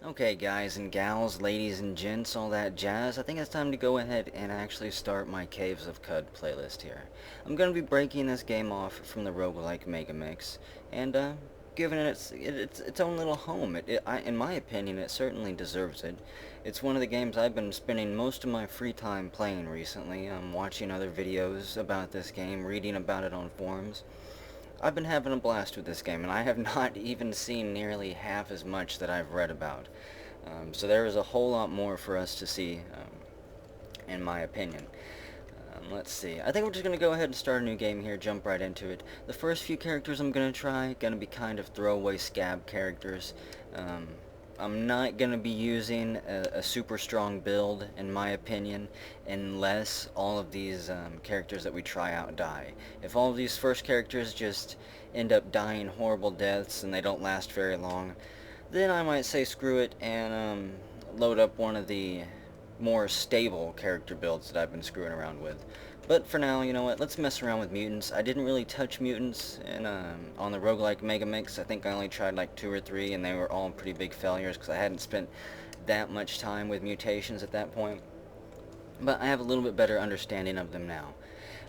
Okay, guys and gals, ladies and gents, all that jazz, I think it's time to go ahead and actually start my Caves of Qud playlist here. I'm going to be breaking this game off from the roguelike Mega Mix, and giving it its own little home. In my opinion, it certainly deserves it. It's one of the games I've been spending most of my free time playing recently. I'm watching other videos about this game, reading about it on forums. I've been having a blast with this game, and I have not even seen nearly half as much that I've read about. So there is a whole lot more for us to see, in my opinion. Let's see. I think we're just going to go ahead and start a new game here, jump right into it. The first few characters I'm going to try, going to be kind of throwaway scab characters. Um, I'm not going to be using a super strong build, in my opinion, unless all of these characters that we try out die. If all of these first characters just end up dying horrible deaths and they don't last very long, then I might say screw it and load up one of the more stable character builds that I've been screwing around with. But for now, you know what, let's mess around with mutants. I didn't really touch mutants on the roguelike Mega Mix. I think I only tried like 2 or 3, and they were all pretty big failures because I hadn't spent that much time with mutations at that point. But I have a little bit better understanding of them now.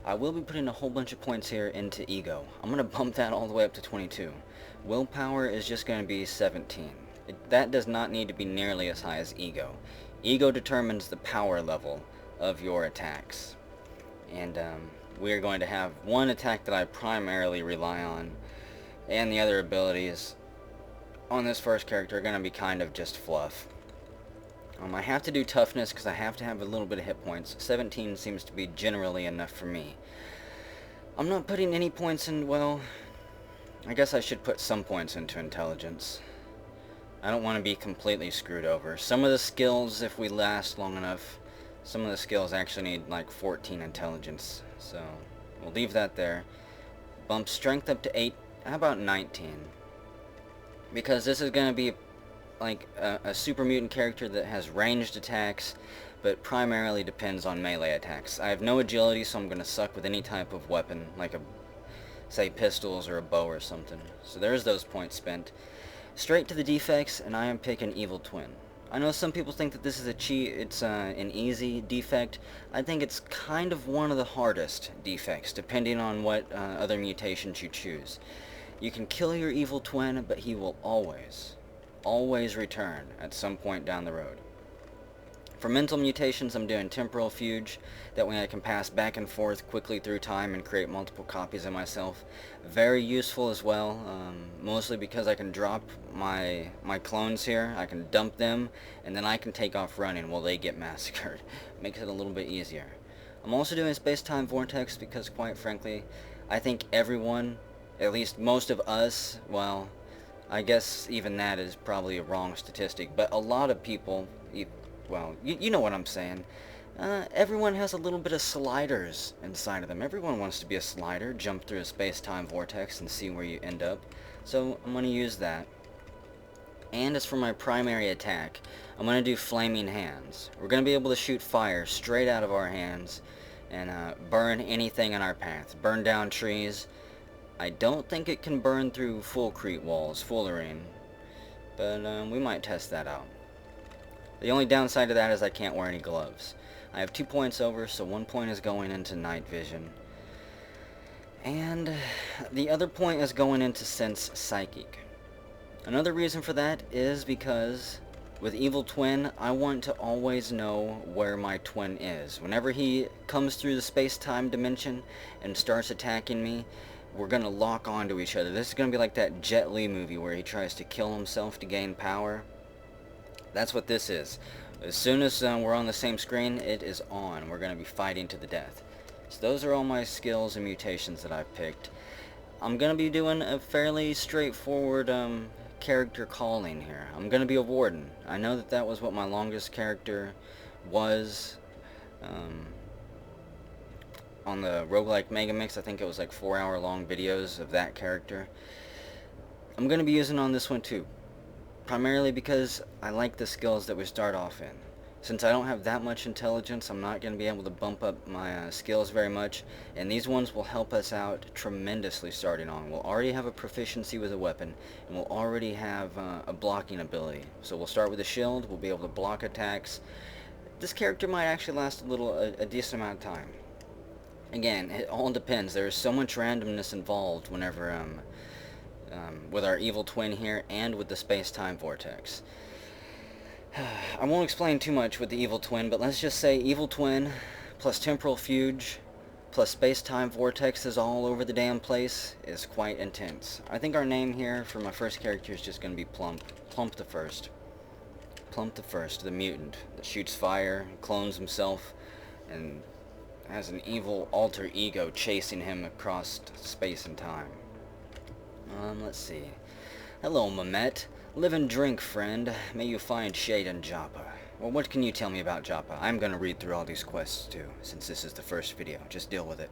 I will be putting a whole bunch of points here into ego. I'm going to bump that all the way up to 22. Willpower is just going to be 17. That does not need to be nearly as high as ego. Ego determines the power level of your attacks. And we're going to have one attack that I primarily rely on, and the other abilities on this first character are going to be kind of just fluff. I have to do toughness because I have to have a little bit of hit points. 17 seems to be generally enough for me. I'm not putting any points in, well, I guess I should put some points into intelligence. I don't want to be completely screwed over. Some of the skills, if we last long enough, some of the skills actually need like 14 intelligence. So we'll leave that there. Bump strength up to 8. How about 19? Because this is going to be like a super mutant character that has ranged attacks, but primarily depends on melee attacks. I have no agility, so I'm going to suck with any type of weapon, like say pistols or a bow or something. So there's those points spent. Straight to the defects, and I am picking Evil Twin. I know some people think that this is an easy defect. I think it's kind of one of the hardest defects, depending on what other mutations you choose. You can kill your Evil Twin, but he will always return at some point down the road. For mental mutations, I'm doing Temporal Fuge. That way I can pass back and forth quickly through time and create multiple copies of myself. Very useful as well, mostly because I can drop my clones here. I can dump them, and then I can take off running while they get massacred. Makes it a little bit easier. I'm also doing Space-Time Vortex because, quite frankly, I think everyone, at least most of us, well, I guess even that is probably a wrong statistic, but a lot of people, well, you know what I'm saying. Everyone has a little bit of sliders inside of them. Everyone wants to be a slider, jump through a space-time vortex and see where you end up. So I'm going to use that. And as for my primary attack, I'm going to do Flaming Hands. We're going to be able to shoot fire straight out of our hands and burn anything in our path. Burn down trees. I don't think it can burn through full-crete walls, fullerene, but we might test that out. The only downside to that is I can't wear any gloves. I have 2 points over, so 1 point is going into night vision. And the other point is going into sense psychic. Another reason for that is because with Evil Twin, I want to always know where my twin is. Whenever he comes through the space-time dimension and starts attacking me, we're going to lock onto each other. This is going to be like that Jet Li movie where he tries to kill himself to gain power. That's what this is. As soon as we're on the same screen, it is on. We're going to be fighting to the death. So those are all my skills and mutations that I've picked. I'm going to be doing a fairly straightforward character calling here. I'm going to be a warden. I know that that was what my longest character was. On the roguelike Mega Mix, I think it was like 4-hour long videos of that character. I'm going to be using on this one too. Primarily because I like the skills that we start off in. Since I don't have that much intelligence, I'm not going to be able to bump up my skills very much, and these ones will help us out tremendously starting on. We'll already have a proficiency with a weapon, and we'll already have a blocking ability. So we'll start with a shield, we'll be able to block attacks. This character might actually last a decent amount of time. Again, it all depends. There is so much randomness involved whenever, with our evil twin here, and with the space-time vortex. I won't explain too much with the evil twin, but let's just say evil twin plus temporal fuge plus space-time vortex is all over the damn place is quite intense. I think our name here for my first character is just going to be Plump. Plump the First. Plump the First, the mutant that shoots fire, clones himself, and has an evil alter ego chasing him across space and time. Let's see. Hello, Mehmet. Live and drink, friend. May you find shade in Joppa. Well, what can you tell me about Joppa? I'm gonna read through all these quests, too, since this is the first video. Just deal with it.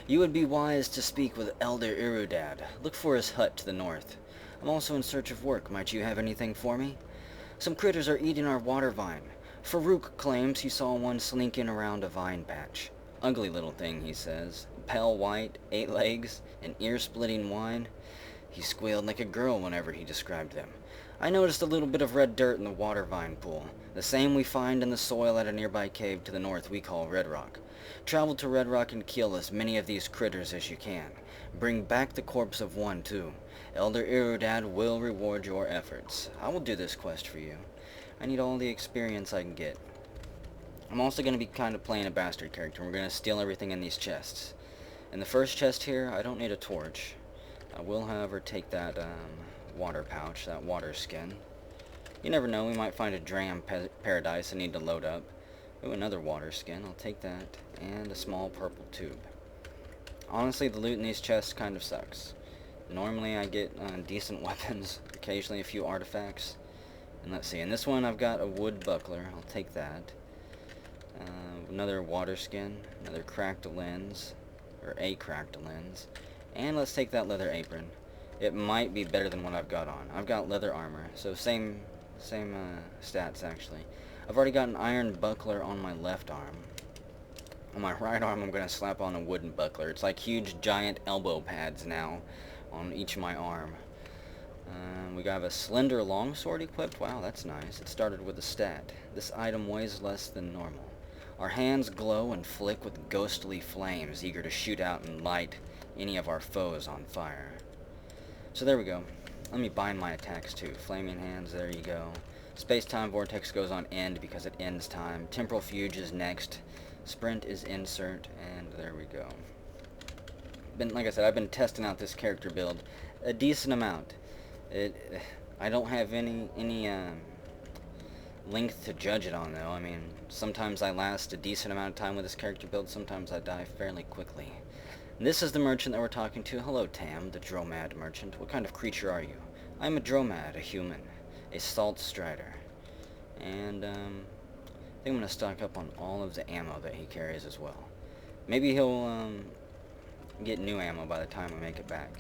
You would be wise to speak with Elder Irudad. Look for his hut to the north. I'm also in search of work. Might you have anything for me? Some critters are eating our water vine. Farouk claims he saw one slinking around a vine patch. Ugly little thing, he says. Pale white, 8 legs, and ear-splitting whine. He squealed like a girl whenever he described them. I noticed a little bit of red dirt in the water vine pool, the same we find in the soil at a nearby cave to the north we call Red Rock. Travel to Red Rock and kill as many of these critters as you can. Bring back the corpse of one, too. Elder Irudad will reward your efforts. I will do this quest for you. I need all the experience I can get. I'm also going to be kind of playing a bastard character. We're going to steal everything in these chests. In the first chest here, I don't need a torch. I will, however, take that water pouch, that water skin. You never know, we might find a Dram paradise and need to load up. Ooh, another water skin, I'll take that. And a small purple tube. Honestly, the loot in these chests kind of sucks. Normally I get decent weapons, occasionally a few artifacts. And let's see, in this one I've got a wood buckler, I'll take that. Another water skin, another cracked lens, or a cracked lens. And let's take that leather apron. It might be better than what I've got on. I've got leather armor, so same stats actually. I've already got an iron buckler on my left arm. On my right arm I'm going to slap on a wooden buckler. It's like huge giant elbow pads now on each of my arm. We got a slender longsword equipped. Wow, that's nice. It started with a stat. This item weighs less than normal. Our hands glow and flick with ghostly flames, eager to shoot out and light any of our foes on fire. So there we go. Let me bind my attacks too. Flaming hands, there you go. Space-time vortex goes on end because it ends time. Temporal fuge is next. Sprint is insert, and there we go. Like I said, I've been testing out this character build a decent amount. I don't have any length to judge it on, though. I mean, sometimes I last a decent amount of time with this character build, sometimes I die fairly quickly. And this is the merchant that we're talking to. Hello, Tam, the Dromad merchant. What kind of creature are you? I'm a Dromad, a human, a salt strider. And, I think I'm going to stock up on all of the ammo that he carries as well. Maybe he'll, get new ammo by the time I make it back.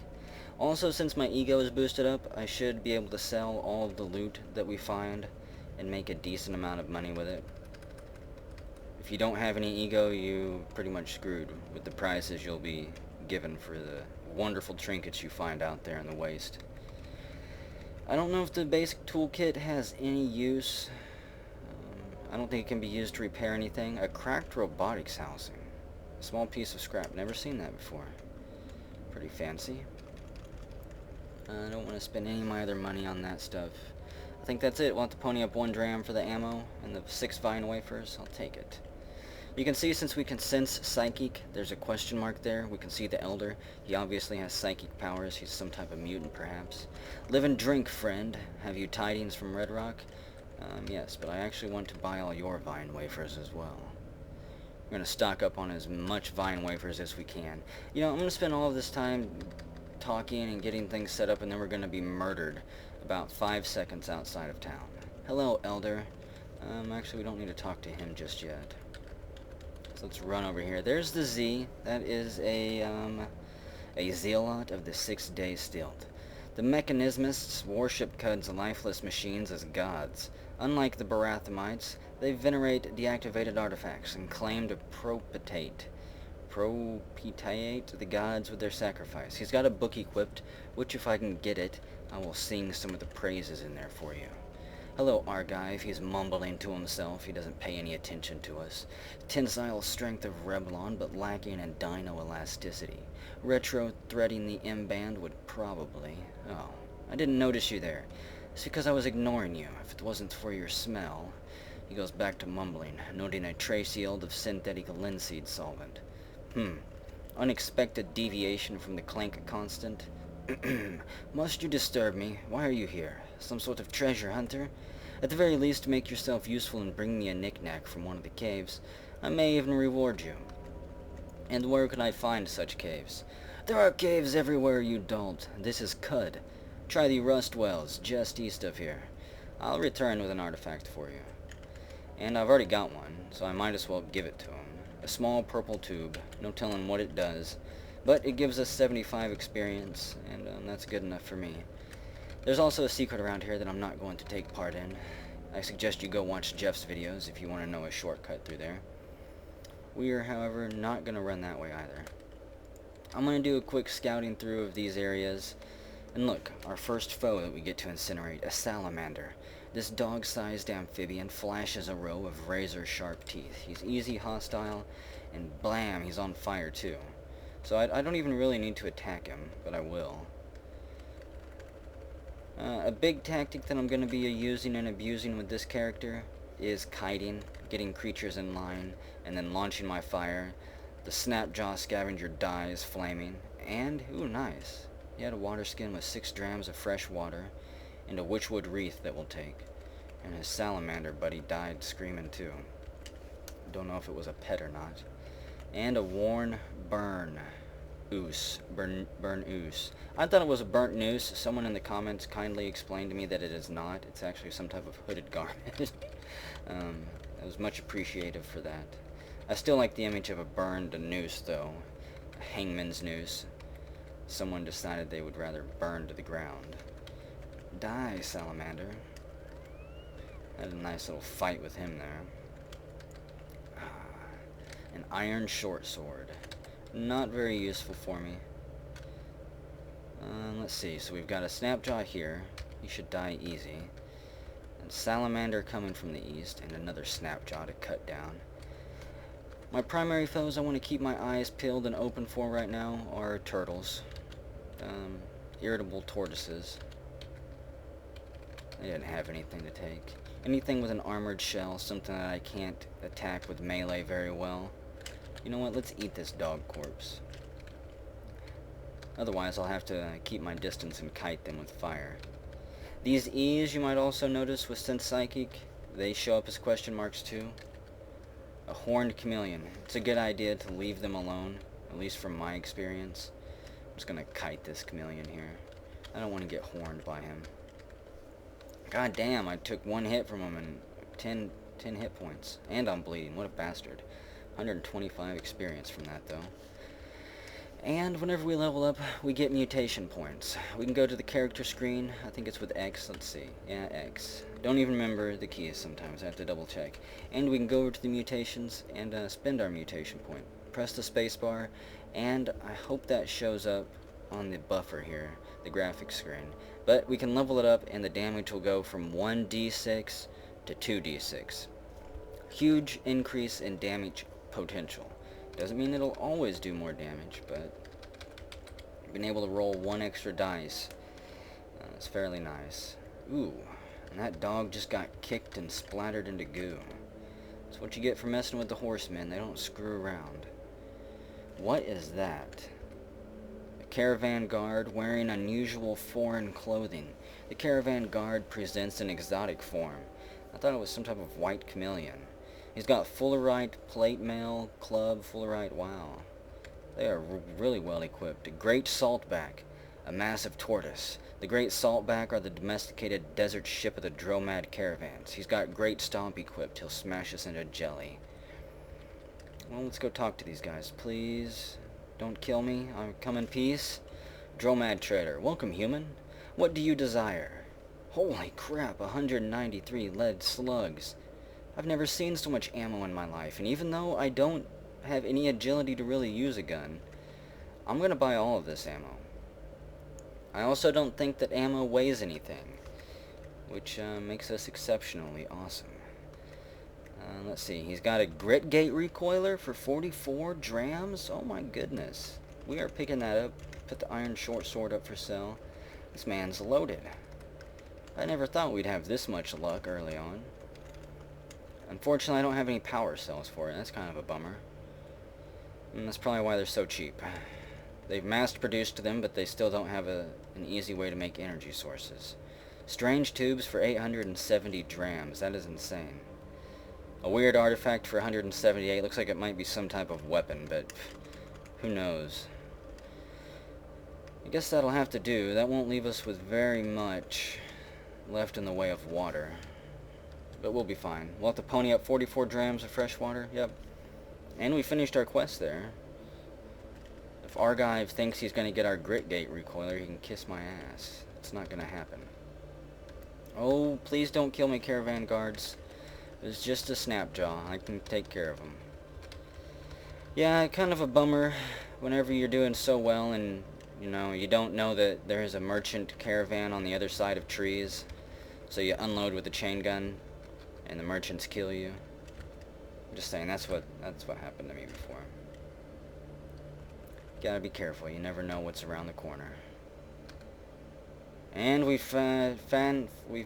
Also, since my ego is boosted up, I should be able to sell all of the loot that we find and make a decent amount of money with it. If you don't have any ego, you pretty much screwed with the prices you'll be given for the wonderful trinkets you find out there in the waste. I don't know if the basic toolkit has any use. I don't think it can be used to repair anything. A cracked robotics housing. A small piece of scrap. Never seen that before. Pretty fancy. I don't want to spend any of my other money on that stuff. I think that's it. We'll have to pony up 1 dram for the ammo and the 6 vine wafers. I'll take it. You can see, since we can sense psychic, there's a question mark there. We can see the elder. He obviously has psychic powers. He's some type of mutant, perhaps. Live and drink, friend. Have you tidings from Red Rock? Yes, but I actually want to buy all your vine wafers as well. We're going to stock up on as much vine wafers as we can. You know, I'm going to spend all of this time talking and getting things set up, and then we're going to be murdered about 5 seconds outside of town. Hello, elder. Actually, we don't need to talk to him just yet. So let's run over here. There's the Z. That is a zealot of the 6 Day Stealth. The mechanismists worship Qud's lifeless machines as gods. Unlike the Barathamites, they venerate deactivated artifacts and claim to propitiate the gods with their sacrifice. He's got a book equipped, which if I can get it, I will sing some of the praises in there for you. Hello, Argive. He's mumbling to himself. He doesn't pay any attention to us. Tensile strength of Reblon, but lacking in dino elasticity. Retro threading the M-band would probably... Oh, I didn't notice you there. It's because I was ignoring you. If it wasn't for your smell... He goes back to mumbling, noting a trace yield of synthetic linseed solvent. Unexpected deviation from the clank constant. Must you disturb me? Why are you here? Some sort of treasure hunter? At the very least, make yourself useful and bring me a knick-knack from one of the caves. I may even reward you. And where can I find such caves? There are caves everywhere, you dolt. This is Qud. Try the rust wells, just east of here. I'll return with an artifact for you. And I've already got one, so I might as well give it to him. A small purple tube, no telling what it does, but it gives us 75 experience, and that's good enough for me. There's also a secret around here that I'm not going to take part in. I suggest you go watch Jeff's videos if you want to know a shortcut through there. We are, however, not going to run that way either. I'm going to do a quick scouting through of these areas. And look, our first foe that we get to incinerate, a salamander. This dog-sized amphibian flashes a row of razor-sharp teeth. He's easy hostile, and blam, he's on fire too. So I don't even really need to attack him, but I will. A big tactic that I'm going to be using and abusing with this character is kiting, getting creatures in line, and then launching my fire. The Snapjaw Scavenger dies flaming, and, ooh, nice. He had a water skin with 6 drams of fresh water, and a witchwood wreath that will take. And his salamander buddy died screaming too. Don't know if it was a pet or not. And a worn burn oos. Burn oos. I thought it was a burnt noose. Someone in the comments kindly explained to me that it is not. It's actually some type of hooded garment. I was much appreciative for that. I still like the image of a burned noose though. A hangman's noose. Someone decided they would rather burn to the ground. Die, salamander. Had a nice little fight with him there. An iron short sword. Not very useful for me. Let's see. So we've got a Snapjaw here. He should die easy. And salamander coming from the east. And another Snapjaw to cut down. My primary foes I want to keep my eyes peeled and open for right now are turtles. Irritable tortoises. They didn't have anything to take. Anything with an armored shell, something that I can't attack with melee very well. You know what, let's eat this dog corpse. Otherwise I'll have to keep my distance and kite them with fire. These E's you might also notice with Sense Psychic, they show up as question marks too. A horned chameleon. It's a good idea to leave them alone, at least from my experience. I'm just gonna kite this chameleon here. I don't want to get horned by him. God damn, I took 1 hit from him and 10 hit points. And I'm bleeding. What a bastard. 125 experience from that, though. And whenever we level up, we get mutation points. We can go to the character screen. I think it's with X. Let's see. Yeah, X. Don't even remember the keys sometimes. I have to double check. And we can go over to the mutations and spend our mutation point. Press the spacebar, and I hope that shows up on the buffer here, the graphics screen. But we can level it up, and the damage will go from 1d6 to 2d6. Huge increase in damage potential. Doesn't mean it'll always do more damage, but being able to roll 1 extra dice is fairly nice. Ooh, and that dog just got kicked and splattered into goo. That's what you get for messing with the horsemen. They don't screw around. What is that? A Caravan Guard wearing unusual foreign clothing. The Caravan Guard presents an exotic form. I thought it was some type of white chameleon. He's got Fullerite, plate mail, club, Fullerite, wow. They are really well equipped. A great saltback, a massive tortoise. The great saltback are the domesticated desert ship of the Dromad caravans. He's got great stomp equipped. He'll smash us into jelly. Well, let's go talk to these guys, please. Don't kill me. I'll come in peace. Dromad trader. Welcome, human. What do you desire? Holy crap, 193 lead slugs. I've never seen so much ammo in my life, and even though I don't have any agility to really use a gun, I'm gonna buy all of this ammo. I also don't think that ammo weighs anything, which makes us exceptionally awesome. Let's see, he's got a grit gate recoiler for 44 drams? Oh my goodness. We are picking that up. Put the iron short sword up for sale. This man's loaded. I never thought we'd have this much luck early on. Unfortunately, I don't have any power cells for it. That's kind of a bummer. And that's probably why they're so cheap. They've mass-produced them, but they still don't have an easy way to make energy sources. Strange tubes for 870 drams. That is insane. A weird artifact for 178. Looks like it might be some type of weapon, but who knows. I guess that'll have to do. That won't leave us with very much left in the way of water. But we'll be fine. We'll have to pony up 44 drams of fresh water. Yep. And we finished our quest there. If Argive thinks he's going to get our grit gate recoiler, he can kiss my ass. It's not going to happen. Oh, please don't kill me, Caravan Guards. It's just a snapjaw. I can take care of him. Yeah, kind of a bummer whenever you're doing so well and, you know, you don't know that there's a merchant caravan on the other side of trees. So you unload with a chain gun and the merchants kill you. I'm just saying, that's what happened to me before. Gotta be careful. You never know what's around the corner. And we've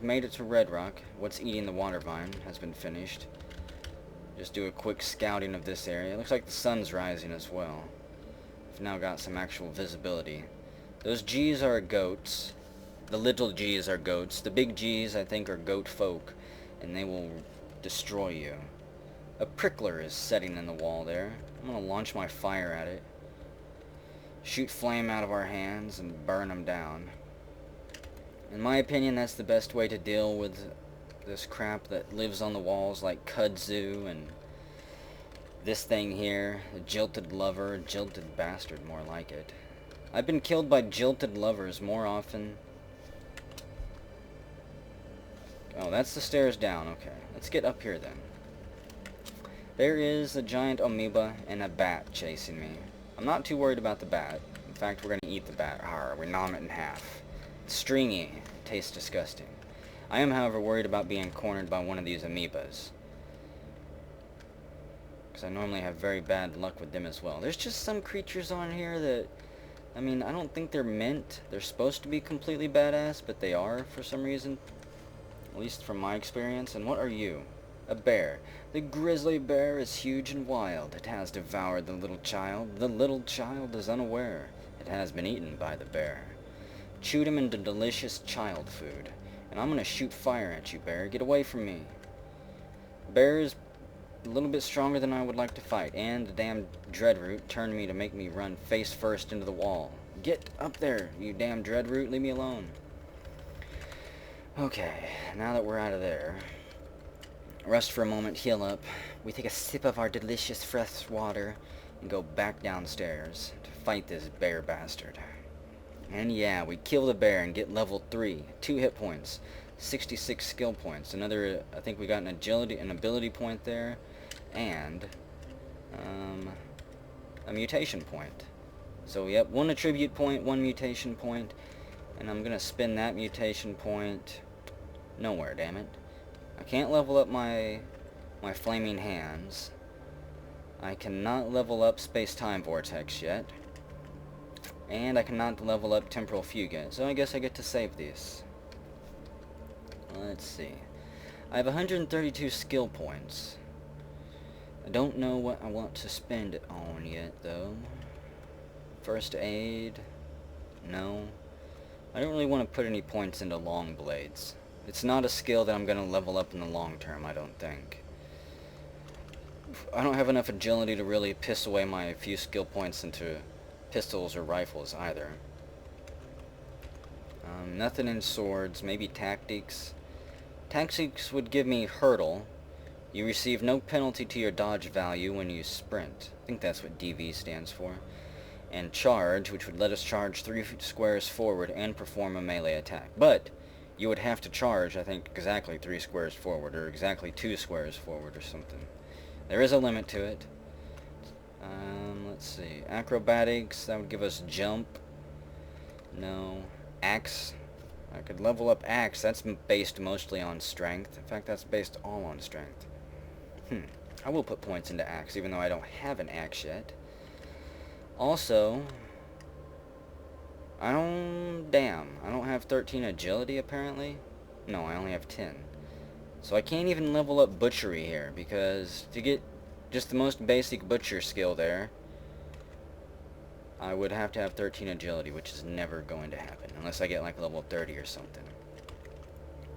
made it to Red Rock. What's eating the water vine has been finished. Just do a quick scouting of this area. It looks like the sun's rising as well. We've now got some actual visibility. Those G's are goats. The little G's are goats. The big G's, I think, are goat folk, and they will destroy you. A prickler is setting in the wall there. I'm gonna launch my fire at it. Shoot flame out of our hands and burn them down. In my opinion, that's the best way to deal with this crap that lives on the walls like kudzu and this thing here, a jilted lover, a jilted bastard, more like it. I've been killed by jilted lovers more often. Oh, that's the stairs down. Okay, let's get up here then. There is a giant amoeba and a bat chasing me. I'm not too worried about the bat. In fact, we're going to eat the bat. Arr, we nom it in half. It's stringy. Tastes disgusting. I am, however, worried about being cornered by one of these amoebas, because I normally have very bad luck with them as well. There's just some creatures on here that, I mean, I don't think they're meant. They're supposed to be completely badass, but they are for some reason. At least from my experience. And what are you? A bear. The grizzly bear is huge and wild. It has devoured the little child. The little child is unaware. It has been eaten by the bear. Chewed him into delicious child food. And I'm gonna shoot fire at you, bear. Get away from me. Bear is a little bit stronger than I would like to fight. And the damn dreadroot turned me to make me run face first into the wall. Get up there, you damn dreadroot. Leave me alone. Okay, now that we're out of there, rest for a moment, heal up. We take a sip of our delicious fresh water and go back downstairs to fight this bear bastard. And yeah, we kill the bear and get level 3, 2 hit points, 66 skill points. Another, I think we got an ability point there, and a mutation point. So yep, 1 attribute point, 1 mutation point, and I'm gonna spin that mutation point nowhere, damn it. I can't level up my flaming hands. I cannot level up space-time vortex yet. And I cannot level up temporal fugue yet, so I guess I get to save these. Let's see. I have 132 skill points. I don't know what I want to spend it on yet, though. First aid? No. I don't really want to put any points into long blades. It's not a skill that I'm going to level up in the long term, I don't think. I don't have enough agility to really piss away my few skill points into pistols or rifles either. Nothing in swords, maybe tactics. Tactics would give me hurdle. You receive no penalty to your dodge value when you sprint. I think that's what DV stands for. and charge, which would let us charge 3 squares forward and perform a melee attack. But you would have to charge, I think, exactly 3 squares forward, or exactly 2 squares forward or something. There is a limit to it. Let's see. Acrobatics, that would give us jump. No. Axe. I could level up Axe. That's based mostly on strength. In fact, that's based all on strength. I will put points into Axe, even though I don't have an Axe yet. Also, I don't have 13 agility, apparently. No, I only have 10. So I can't even level up butchery here, because to get just the most basic butcher skill there, I would have to have 13 agility, which is never going to happen, unless I get like level 30 or something.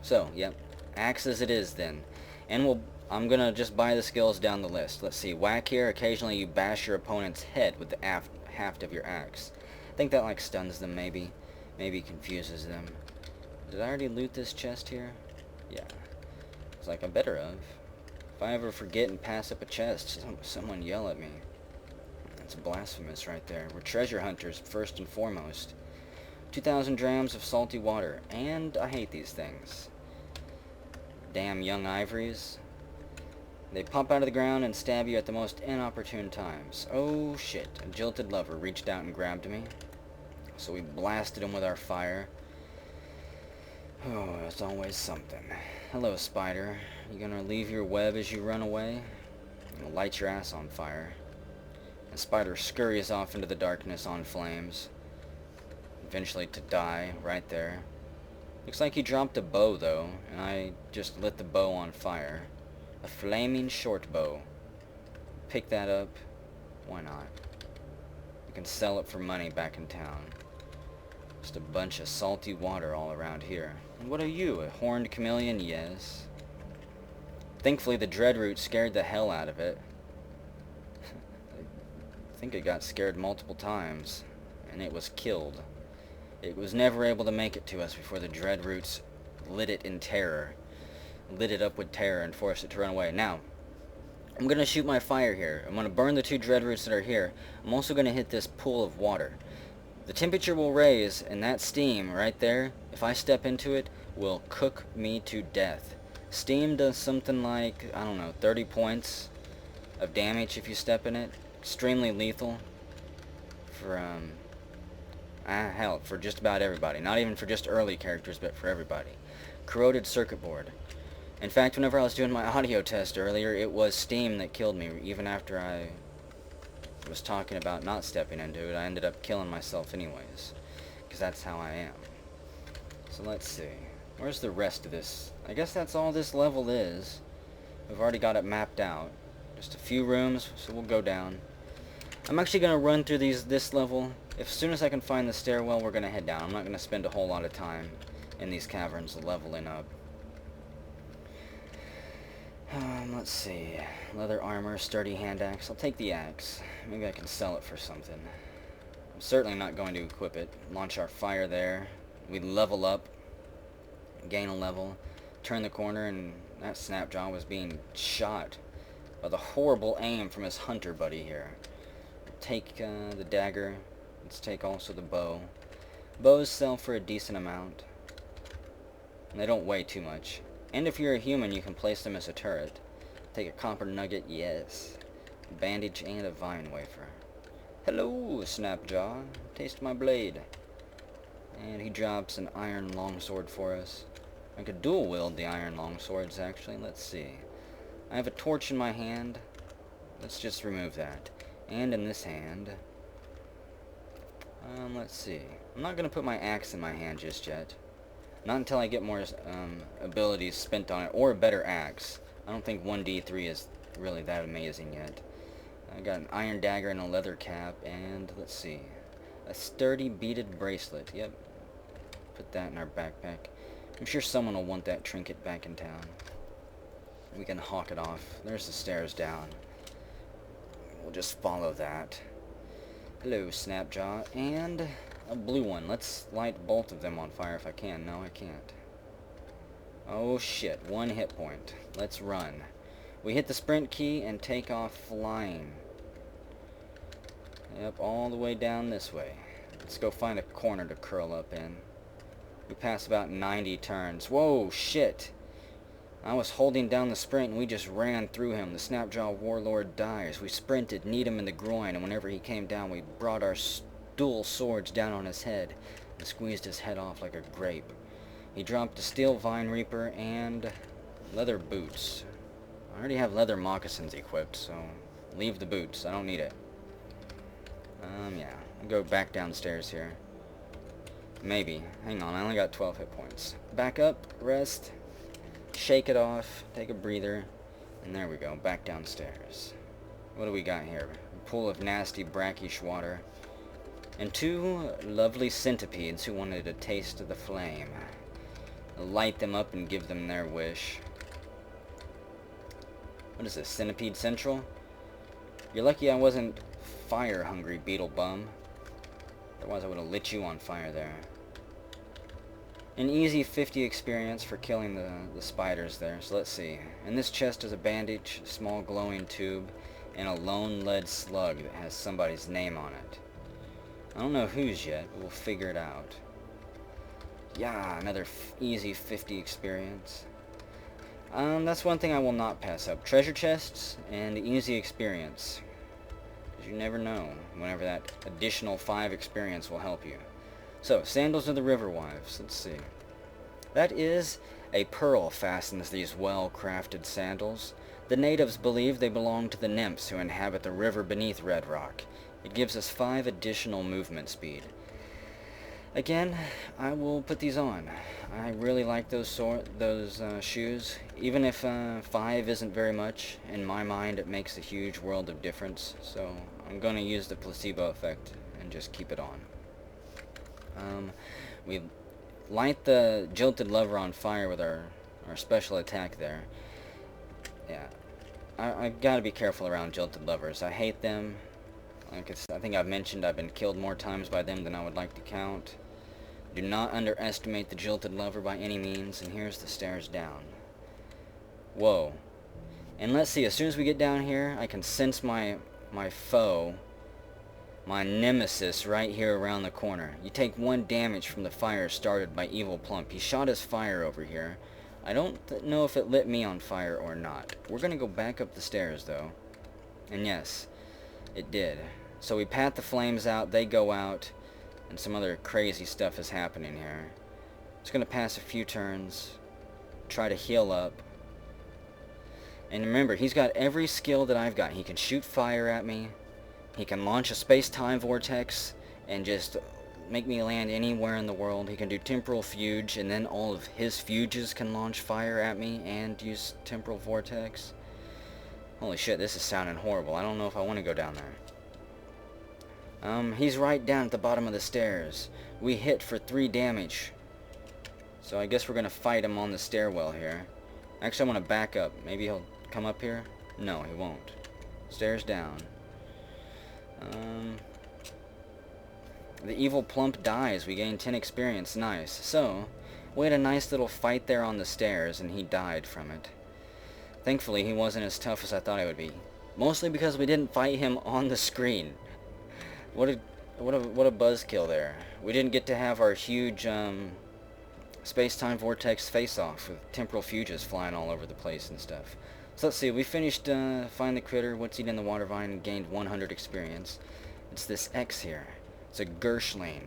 So, yep, axe as it is then. And I'm gonna just buy the skills down the list. Let's see, whack here, occasionally you bash your opponent's head with the haft of your axe. I think that like stuns them maybe confuses them. Did I already loot this chest here? Yeah. It's like I better have. If I ever forget and pass up a chest, someone yell at me. That's blasphemous right there. We're treasure hunters, first and foremost. 2,000 drams of salty water. And I hate these things. Damn young ivories. They pop out of the ground and stab you at the most inopportune times. Oh shit. A jilted lover reached out and grabbed me. So we blasted him with our fire. Oh, it's always something. Hello, spider. You gonna leave your web as you run away? You'll light your ass on fire. The spider scurries off into the darkness on flames, eventually to die right there. Looks like he dropped a bow though, and I just lit the bow on fire. A flaming short bow. Pick that up. Why not? You can sell it for money back in town. Just a bunch of salty water all around here. And what are you, a horned chameleon? Yes. Thankfully the dreadroot scared the hell out of it. I think it got scared multiple times, and it was killed. It was never able to make it to us before the dreadroots lit it up with terror and forced it to run away. Now, I'm going to shoot my fire here. I'm going to burn the 2 dreadroots that are here. I'm also going to hit this pool of water. The temperature will raise, and that steam right there, if I step into it, will cook me to death. Steam does something like, I don't know, 30 points of damage if you step in it. Extremely lethal for, hell, for just about everybody. Not even for just early characters, but for everybody. Corroded circuit board. In fact, whenever I was doing my audio test earlier, it was steam that killed me. Even after I was talking about not stepping into it, I ended up killing myself anyways. Because that's how I am. So let's see. Where's the rest of this? I guess that's all this level is. We've already got it mapped out. Just a few rooms, so we'll go down. I'm actually going to run through this level. As soon as I can find the stairwell, we're going to head down. I'm not going to spend a whole lot of time in these caverns leveling up. Let's see. Leather armor, sturdy hand axe. I'll take the axe. Maybe I can sell it for something. I'm certainly not going to equip it. Launch our fire there. We level up. Gain a level. Turn the corner, and that Snapjaw was being shot by the horrible aim from his hunter buddy here. Take the dagger. Let's take also the bow. Bows sell for a decent amount. And they don't weigh too much. And if you're a human, you can place them as a turret. Take a copper nugget, yes. A bandage and a vine wafer. Hello, Snapjaw. Taste my blade. And he drops an iron longsword for us. I could dual wield the iron longswords, actually. Let's see. I have a torch in my hand. Let's just remove that. And in this hand, let's see. I'm not going to put my axe in my hand just yet. Not until I get more abilities spent on it, or a better axe. I don't think 1d3 is really that amazing yet. I got an iron dagger and a leather cap, and let's see. A sturdy beaded bracelet. Yep. Put that in our backpack. I'm sure someone will want that trinket back in town. We can hawk it off. There's the stairs down. We'll just follow that. Hello, Snapjaw. And a blue one. Let's light both of them on fire if I can. No, I can't. Oh shit. 1 hit point. Let's run. We hit the sprint key and take off flying. Yep, all the way down this way. Let's go find a corner to curl up in. We passed about 90 turns. Whoa, shit! I was holding down the sprint and we just ran through him. The Snapjaw Warlord dies. We sprinted, kneed him in the groin, and whenever he came down, we brought our dual swords down on his head and squeezed his head off like a grape. He dropped a Steel Vine Reaper and leather boots. I already have leather moccasins equipped, so leave the boots. I don't need it. Yeah. I'll go back downstairs here. Maybe. Hang on, I only got 12 hit points. Back up, rest, shake it off, take a breather, and there we go, back downstairs. What do we got here? A pool of nasty, brackish water, and 2 lovely centipedes who wanted a taste of the flame. I'll light them up and give them their wish. What is this, Centipede Central? You're lucky I wasn't fire-hungry, beetle bum. Otherwise I would have lit you on fire there. An easy 50 experience for killing the spiders there. So let's see. In this chest is a bandage, a small glowing tube, and a lone lead slug that has somebody's name on it. I don't know whose yet, but we'll figure it out. Yeah, another easy 50 experience. That's one thing I will not pass up. Treasure chests and easy experience. Because you never know whenever that additional 5 experience will help you. So, Sandals of the River Wives. Let's see. That is a pearl fastens these well-crafted sandals. The natives believe they belong to the nymphs who inhabit the river beneath Red Rock. It gives us 5 additional movement speed. Again, I will put these on. I really like those shoes. Even if 5 isn't very much, in my mind it makes a huge world of difference. So I'm going to use the placebo effect and just keep it on. We light the Jilted Lover on fire with our special attack there. Yeah, I gotta be careful around Jilted Lovers. I hate them. Like I think I've mentioned, I've been killed more times by them than I would like to count. Do not underestimate the Jilted Lover by any means, and here's the stairs down. Whoa. And let's see, as soon as we get down here, I can sense my foe, my nemesis, right here around the corner. You take 1 damage from the fire started by Evil Plump. He shot his fire over here. I don't know if it lit me on fire or not. We're gonna go back up the stairs, though. And yes, it did. So we pat the flames out, they go out, and some other crazy stuff is happening here. Just gonna pass a few turns, try to heal up. And remember, he's got every skill that I've got. He can shoot fire at me, he can launch a space-time vortex and just make me land anywhere in the world. He can do temporal fuge, and then all of his fuges can launch fire at me and use temporal vortex. Holy shit, this is sounding horrible. I don't know if I want to go down there. He's right down at the bottom of the stairs. We hit for 3 damage. So I guess we're gonna fight him on the stairwell here. Actually, I want to back up. Maybe he'll come up here? No, he won't. Stairs down. The Evil Plump dies. We gain 10 experience. Nice. So, we had a nice little fight there on the stairs, and he died from it. Thankfully, he wasn't as tough as I thought he would be. Mostly because we didn't fight him on the screen. What a buzzkill there. We didn't get to have our huge space-time vortex face-off with temporal fuges flying all over the place and stuff. So let's see, we finished Find the Critter, What's Eating the Water Vine, and gained 100 experience. It's this X here. It's a Gershling.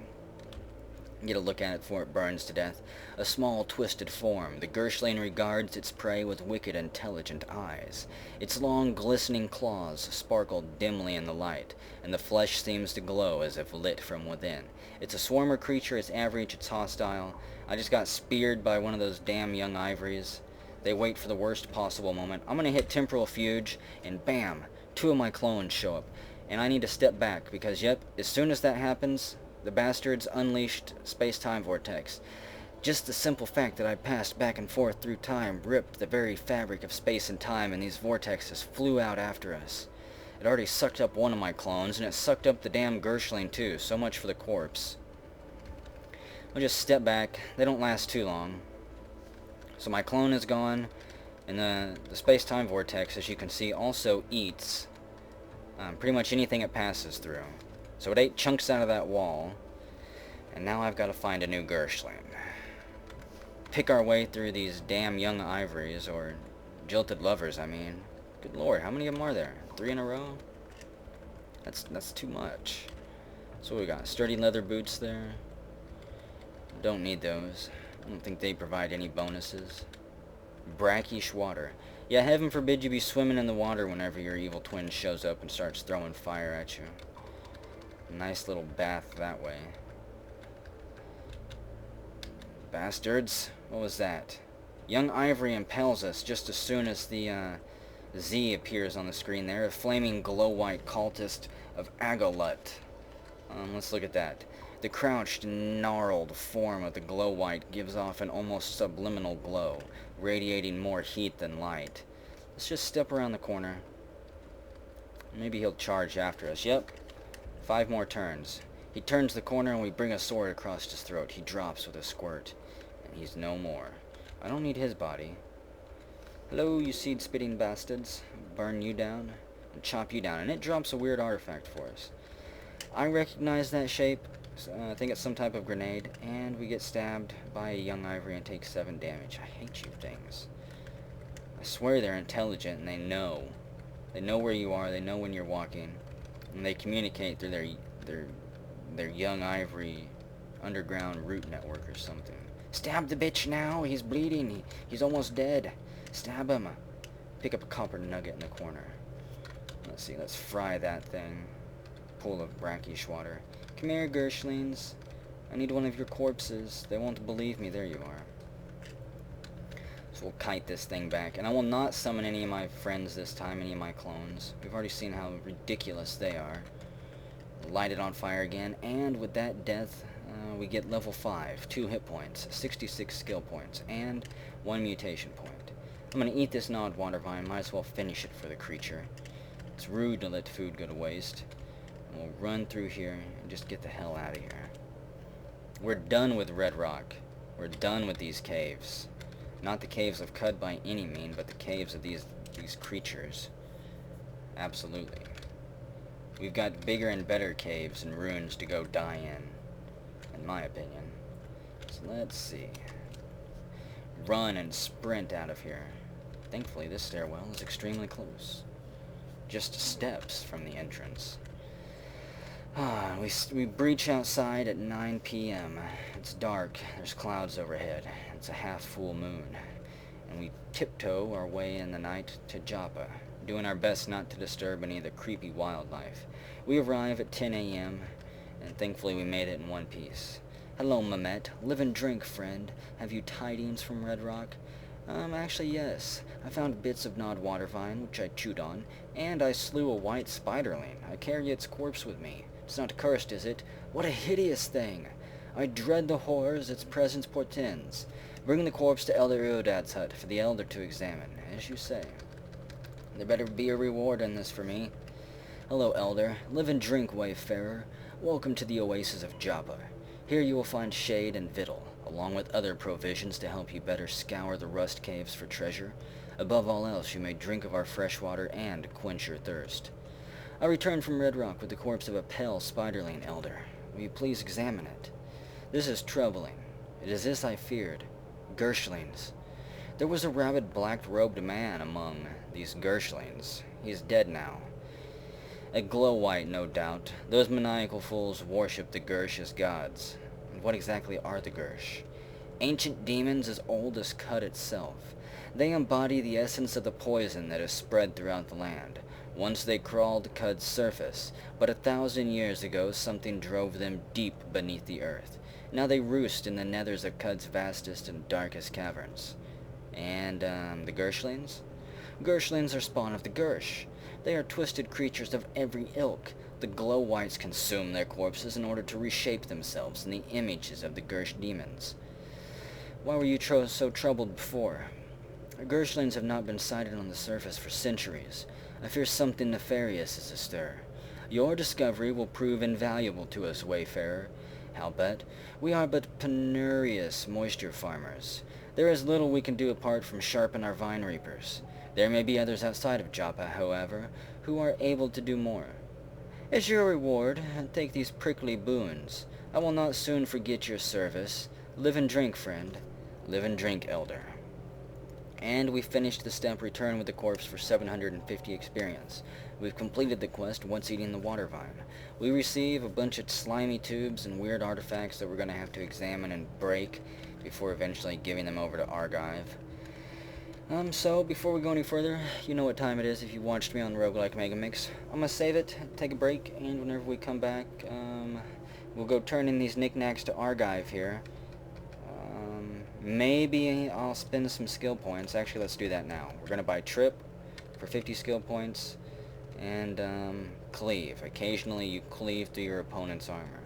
Get a look at it before it burns to death. A small, twisted form. The Gershling regards its prey with wicked, intelligent eyes. Its long, glistening claws sparkle dimly in the light, and the flesh seems to glow as if lit from within. It's a swarmer creature, it's average, it's hostile. I just got speared by one of those damn young ivories. They wait for the worst possible moment. I'm gonna hit Temporal Fuge, and bam! 2 of my clones show up. And I need to step back, because yep, as soon as that happens, the bastards unleashed space-time vortex. Just the simple fact that I passed back and forth through time ripped the very fabric of space and time, and these vortexes flew out after us. It already sucked up one of my clones, and it sucked up the damn Gershling too. So much for the corpse. I'll just step back. They don't last too long. So my clone is gone, and the space-time vortex, as you can see, also eats pretty much anything it passes through. So it ate chunks out of that wall, and now I've got to find a new Gershling. Pick our way through these damn young ivories, or jilted lovers, I mean. Good lord, how many of them are there? 3 in a row? That's too much. So what we got? Sturdy leather boots there. Don't need those. I don't think they provide any bonuses. Brackish water. Yeah, heaven forbid you be swimming in the water whenever your evil twin shows up and starts throwing fire at you. Nice little bath that way. Bastards. What was that? Young Ivory impales us just as soon as the Z appears on the screen there. A flaming glow-white cultist of Agolut. Let's look at that. The crouched, gnarled form of the glow-white gives off an almost subliminal glow, radiating more heat than light. Let's just step around the corner. Maybe he'll charge after us. Yep. 5 more turns. He turns the corner and we bring a sword across his throat. He drops with a squirt. And he's no more. I don't need his body. Hello, you seed-spitting bastards. Burn you down and chop you down. And it drops a weird artifact for us. I recognize that shape. I think it's some type of grenade. And we get stabbed by a young Ivory and take 7 damage. I hate you things. I swear they're intelligent and they know. They know where you are. They know when you're walking. And they communicate through their young Ivory underground root network or something. Stab the bitch now. He's bleeding. He's almost dead. Stab him. Pick up a copper nugget in the corner. Let's see. Let's fry that thing. Pool of brackish water. Come here, Gershlings. I need one of your corpses. They won't believe me. There you are. So we'll kite this thing back. And I will not summon any of my friends this time, any of my clones. We've already seen how ridiculous they are. Light it on fire again. And with that death, we get level 5. 2 hit points, 66 skill points, and 1 mutation point. I'm going to eat this gnawed water vine. Might as well finish it for the creature. It's rude to let food go to waste. And we'll run through here and just get the hell out of here. We're done with Red Rock. We're done with these caves. Not the Caves of Qud by any mean, but the caves of these creatures. Absolutely. We've got bigger and better caves and ruins to go die in my opinion. So let's see. Run and sprint out of here. Thankfully, this stairwell is extremely close. Just steps from the entrance. We breach outside at 9 p.m. It's dark. There's clouds overhead. It's a half-full moon. And we tiptoe our way in the night to Joppa, doing our best not to disturb any of the creepy wildlife. We arrive at 10 a.m., and thankfully we made it in one piece. Hello, Mehmet. Live and drink, friend. Have you tidings from Red Rock? Actually, yes. I found bits of gnawed water vine, which I chewed on, and I slew a white spiderling. I carry its corpse with me. It's not cursed, is it? What a hideous thing! I dread the horrors its presence portends. Bring the corpse to Elder Uodad's hut for the elder to examine, as you say. There better be a reward in this for me. Hello, Elder. Live and drink, wayfarer. Welcome to the oasis of Joppa. Here you will find shade and victual, along with other provisions to help you better scour the rust caves for treasure. Above all else, you may drink of our fresh water and quench your thirst. I returned from Red Rock with the corpse of a pale spiderling, Elder. Will you please examine it? This is troubling. It is this I feared. Gershlings. There was a rabid black-robed man among these Gershlings. He is dead now. A glow-white, no doubt. Those maniacal fools worship the Girish as gods. And what exactly are the Girish? Ancient demons as old as Qud itself. They embody the essence of the poison that is spread throughout the land. Once they crawled Qud's surface, but 1,000 years ago something drove them deep beneath the earth. Now they roost in the nethers of Qud's vastest and darkest caverns. And, the Gershlings? Gershlings are spawn of the Girish. They are twisted creatures of every ilk. The glow-whites consume their corpses in order to reshape themselves in the images of the Girish demons. Why were you so troubled before? Gershlings have not been sighted on the surface for centuries. I fear something nefarious is astir. Your discovery will prove invaluable to us, wayfarer. Howbeit, we are but penurious moisture farmers. There is little we can do apart from sharpen our vine reapers. There may be others outside of Joppa, however, who are able to do more. As your reward, take these prickly boons. I will not soon forget your service. Live and drink, friend. Live and drink, elder. And we finished the step return with the corpse for 750 experience. We've completed the quest once eating the water vine. We receive a bunch of slimy tubes and weird artifacts that we're going to have to examine and break before eventually giving them over to Argive. So before we go any further, you know what time it is if you watched me on Roguelike Megamix. I'm gonna save it, take a break, and whenever we come back, we'll go turn in these knickknacks to Argive here. Maybe I'll spend some skill points. Actually, let's do that now. We're gonna buy Trip for 50 skill points, and Cleave. Occasionally you cleave through your opponent's armor.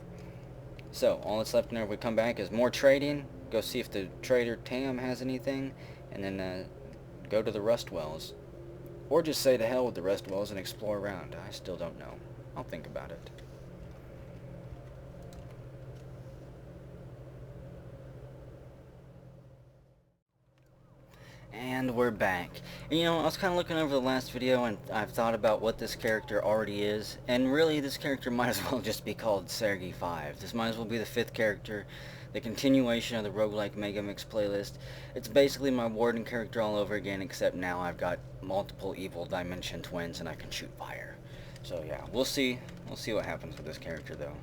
So, all that's left whenever we come back is more trading, go see if the trader Tam has anything, and then go to the Rust Wells. Or just say to hell with the Rust Wells and explore around. I still don't know. I'll think about it. And we're back. And you know, I was kind of looking over the last video and I've thought about what this character already is. And really, this character might as well just be called Sergey 5. This might as well be the 5th character. The continuation of the Roguelike Megamix playlist. It's basically my Warden character all over again, except now I've got multiple evil dimension twins and I can shoot fire. So yeah, we'll see. We'll see what happens with this character though.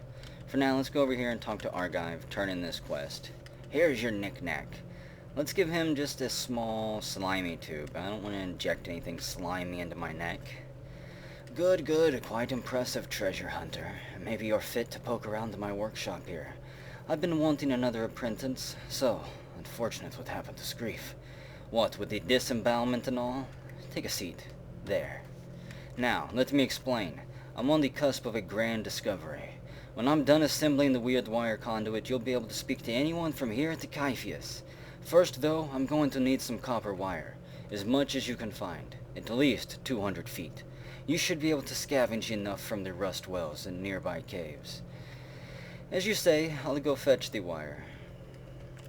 For now, let's go over here and talk to Argive, turn in this quest. Here's your knick-knack. Let's give him just a small slimy tube. I don't want to inject anything slimy into my neck. Good, good. Quite impressive, treasure hunter. Maybe you're fit to poke around to my workshop here. I've been wanting another apprentice, so unfortunate what happened to Screef. What, with the disembowelment and all? Take a seat. There. Now, let me explain. I'm on the cusp of a grand discovery. When I'm done assembling the weird wire conduit, you'll be able to speak to anyone from here to Caiphias. First, though, I'm going to need some copper wire. As much as you can find. At least 200 feet. You should be able to scavenge enough from the rust wells and nearby caves. As you say, I'll go fetch the wire.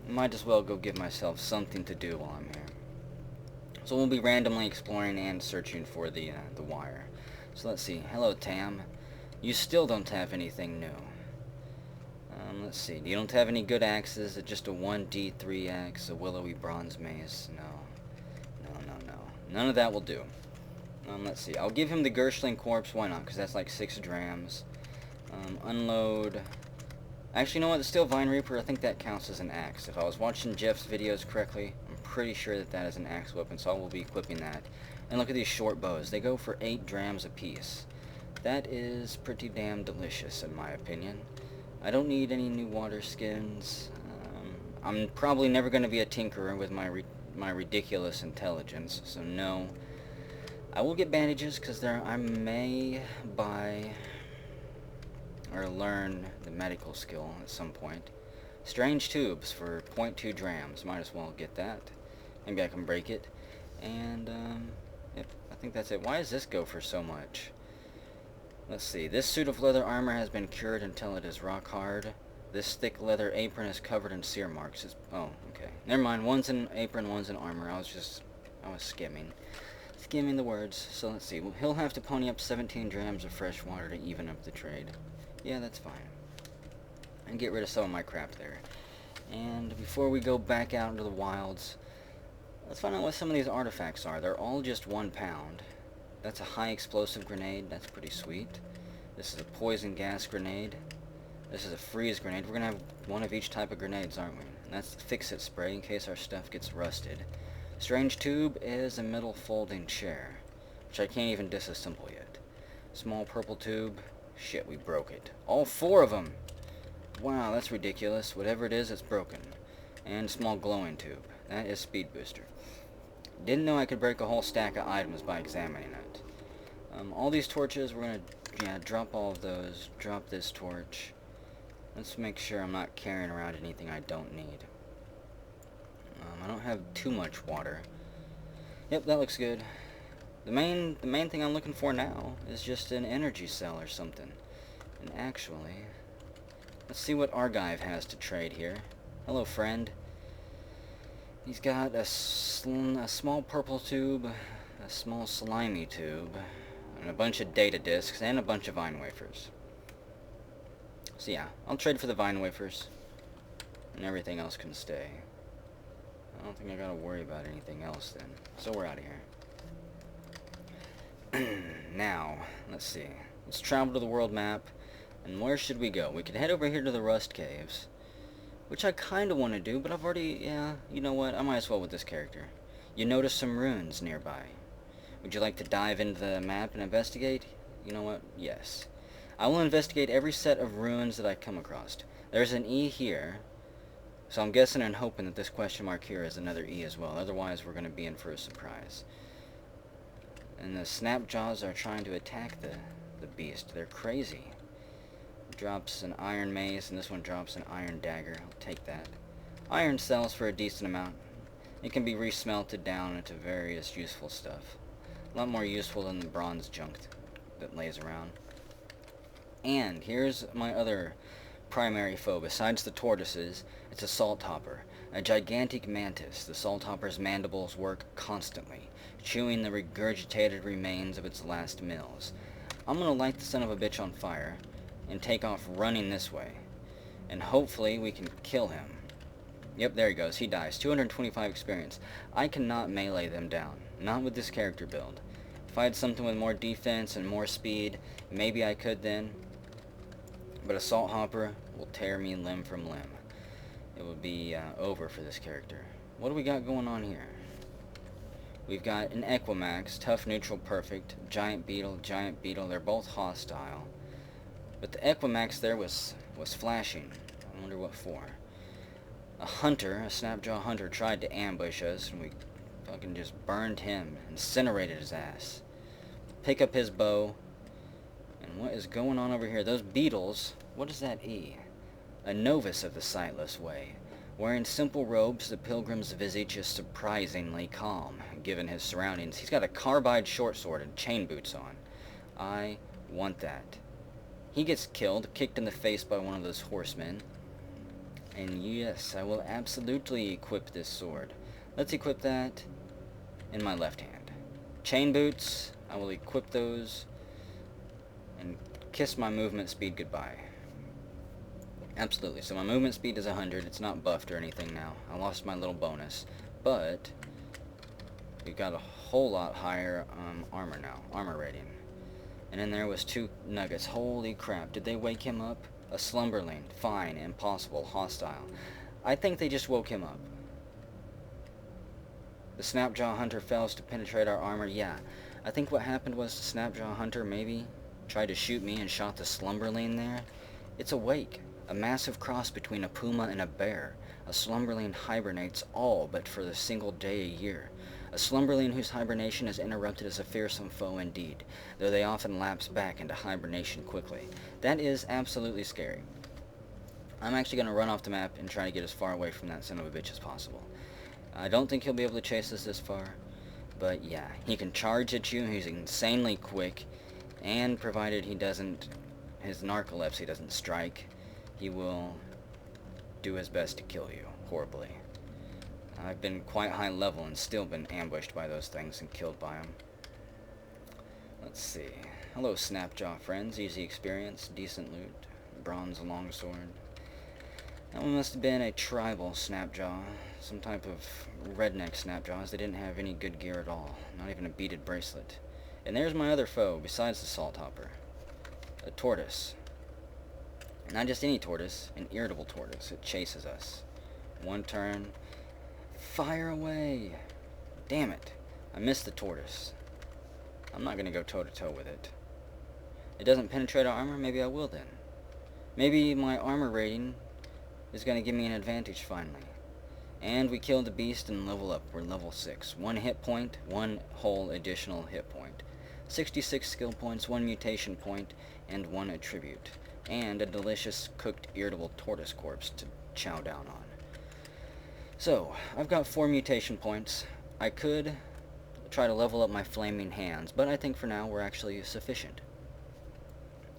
Might as well go give myself something to do while I'm here. So we'll be randomly exploring and searching for the wire. So let's see. Hello, Tam. You still don't have anything new. Let's see. You don't have any good axes. Just a 1d3 axe, a willowy bronze mace. No. None of that will do. Let's see. I'll give him the Gershling corpse. Why not? Because that's like 6 drams. Unload. Actually, you know what? The Steel Vine Reaper, I think that counts as an axe. If I was watching Jeff's videos correctly, I'm pretty sure that that is an axe weapon, so I will be equipping that. And look at these short bows. They go for 8 drams apiece. That is pretty damn delicious, in my opinion. I don't need any new water skins. I'm probably never going to be a tinkerer with my ridiculous intelligence, so no. I will get bandages, because I may buy or learn the medical skill at some point. Strange tubes for 0.2 drams. Might as well get that. Maybe I can break it. And, yep, I think that's it. Why does this go for so much? Let's see. This suit of leather armor has been cured until it is rock hard. This thick leather apron is covered in sear marks. Oh, okay. Never mind. One's an apron, one's an armor. I was skimming. Skimming the words. So let's see. Well, he'll have to pony up 17 drams of fresh water to even up the trade. Yeah, that's fine. And get rid of some of my crap there. And before we go back out into the wilds, let's find out what some of these artifacts are. They're all just 1 pound. That's a high explosive grenade. That's pretty sweet. This is a poison gas grenade. This is a freeze grenade. We're going to have one of each type of grenades, aren't we? And that's the fix-it spray in case our stuff gets rusted. Strange tube is a metal folding chair, which I can't even disassemble yet. Small purple tube. Shit, we broke it. All 4 of them! Wow, that's ridiculous. Whatever it is, it's broken. And small glowing tube. That is speed booster. Didn't know I could break a whole stack of items by examining it. All these torches, we're gonna drop all of those. Drop this torch. Let's make sure I'm not carrying around anything I don't need. I don't have too much water. Yep, that looks good. The main thing I'm looking for now is just an energy cell or something. And actually, let's see what Argive has to trade here. Hello, friend. He's got a small purple tube, a small slimy tube, and a bunch of data discs, and a bunch of vine wafers. So yeah, I'll trade for the vine wafers, and everything else can stay. I don't think I gotta worry about anything else then. So we're out of here. Now, let's see. Let's travel to the world map, and where should we go? We could head over here to the Rust Caves, which I kinda want to do, but I've already, yeah, you know what? I might as well with this character. You notice some ruins nearby. Would you like to dive into the map and investigate? You know what? Yes. I will investigate every set of ruins that I come across. There's an E here, so I'm guessing and hoping that this question mark here is another E as well. Otherwise, we're going to be in for a surprise. And the Snapjaws are trying to attack the beast. They're crazy. Drops an iron mace, and this one drops an iron dagger. I'll take that. Iron sells for a decent amount. It can be resmelted down into various useful stuff. A lot more useful than the bronze junk that lays around. And here's my other primary foe. Besides the tortoises, it's a salt hopper. A gigantic mantis. The salt hopper's mandibles work constantly, chewing the regurgitated remains of its last meals. I'm gonna light the son of a bitch on fire and take off running this way. And hopefully we can kill him. Yep, there he goes. He dies. 225 experience. I cannot melee them down. Not with this character build. If I had something with more defense and more speed, maybe I could then. But a salt hopper will tear me limb from limb. It would be over for this character. What do we got going on here? We've got an Equimax, tough, neutral, perfect, giant beetle. They're both hostile. But the Equimax there was flashing. I wonder what for. A hunter, a Snapjaw hunter, tried to ambush us, and we fucking just burned him, incinerated his ass. Pick up his bow. And what is going on over here? Those beetles, what is that E? A novice of the Sightless Way. Wearing simple robes, the pilgrim's visage is surprisingly calm, given his surroundings. He's got a carbide short sword and chain boots on. I want that. He gets killed, kicked in the face by one of those horsemen. And yes, I will absolutely equip this sword. Let's equip that in my left hand. Chain boots, I will equip those and kiss my movement speed goodbye. Absolutely. So my movement speed is 100. It's not buffed or anything now. I lost my little bonus. But we've got a whole lot higher armor now. Armor rating. And then there was 2 nuggets. Holy crap. Did they wake him up? A slumberling. Fine. Impossible. Hostile. I think they just woke him up. The Snapjaw Hunter fails to penetrate our armor. Yeah. I think what happened was the Snapjaw Hunter maybe tried to shoot me and shot the slumberling there. It's awake. A massive cross between a puma and a bear. A slumberling hibernates all but for the single day a year. A slumberling whose hibernation is interrupted is a fearsome foe indeed, though they often lapse back into hibernation quickly. That is absolutely scary. I'm actually going to run off the map and try to get as far away from that son of a bitch as possible. I don't think he'll be able to chase us this far, but yeah, he can charge at you, he's insanely quick, and provided he doesn't, his narcolepsy doesn't strike, he will do his best to kill you, horribly. I've been quite high level and still been ambushed by those things and killed by them. Let's see. Hello, Snapjaw friends. Easy experience, decent loot, bronze longsword. That one must have been a tribal Snapjaw, some type of redneck Snapjaws. They didn't have any good gear at all, not even a beaded bracelet. And there's my other foe, besides the salt hopper. A tortoise. Not just any tortoise, an irritable tortoise. It chases us. One turn. Fire away! Damn it. I missed the tortoise. I'm not going to go toe-to-toe with it. It doesn't penetrate our armor? Maybe I will then. Maybe my armor rating is going to give me an advantage finally. And we killed the beast and level up. We're level 6. 1 hit point, 1 whole additional hit point. 66 skill points, 1 mutation point, and 1 attribute. And a delicious cooked irritable tortoise corpse to chow down on. So, I've got 4 mutation points. I could try to level up my flaming hands, but I think for now we're actually sufficient.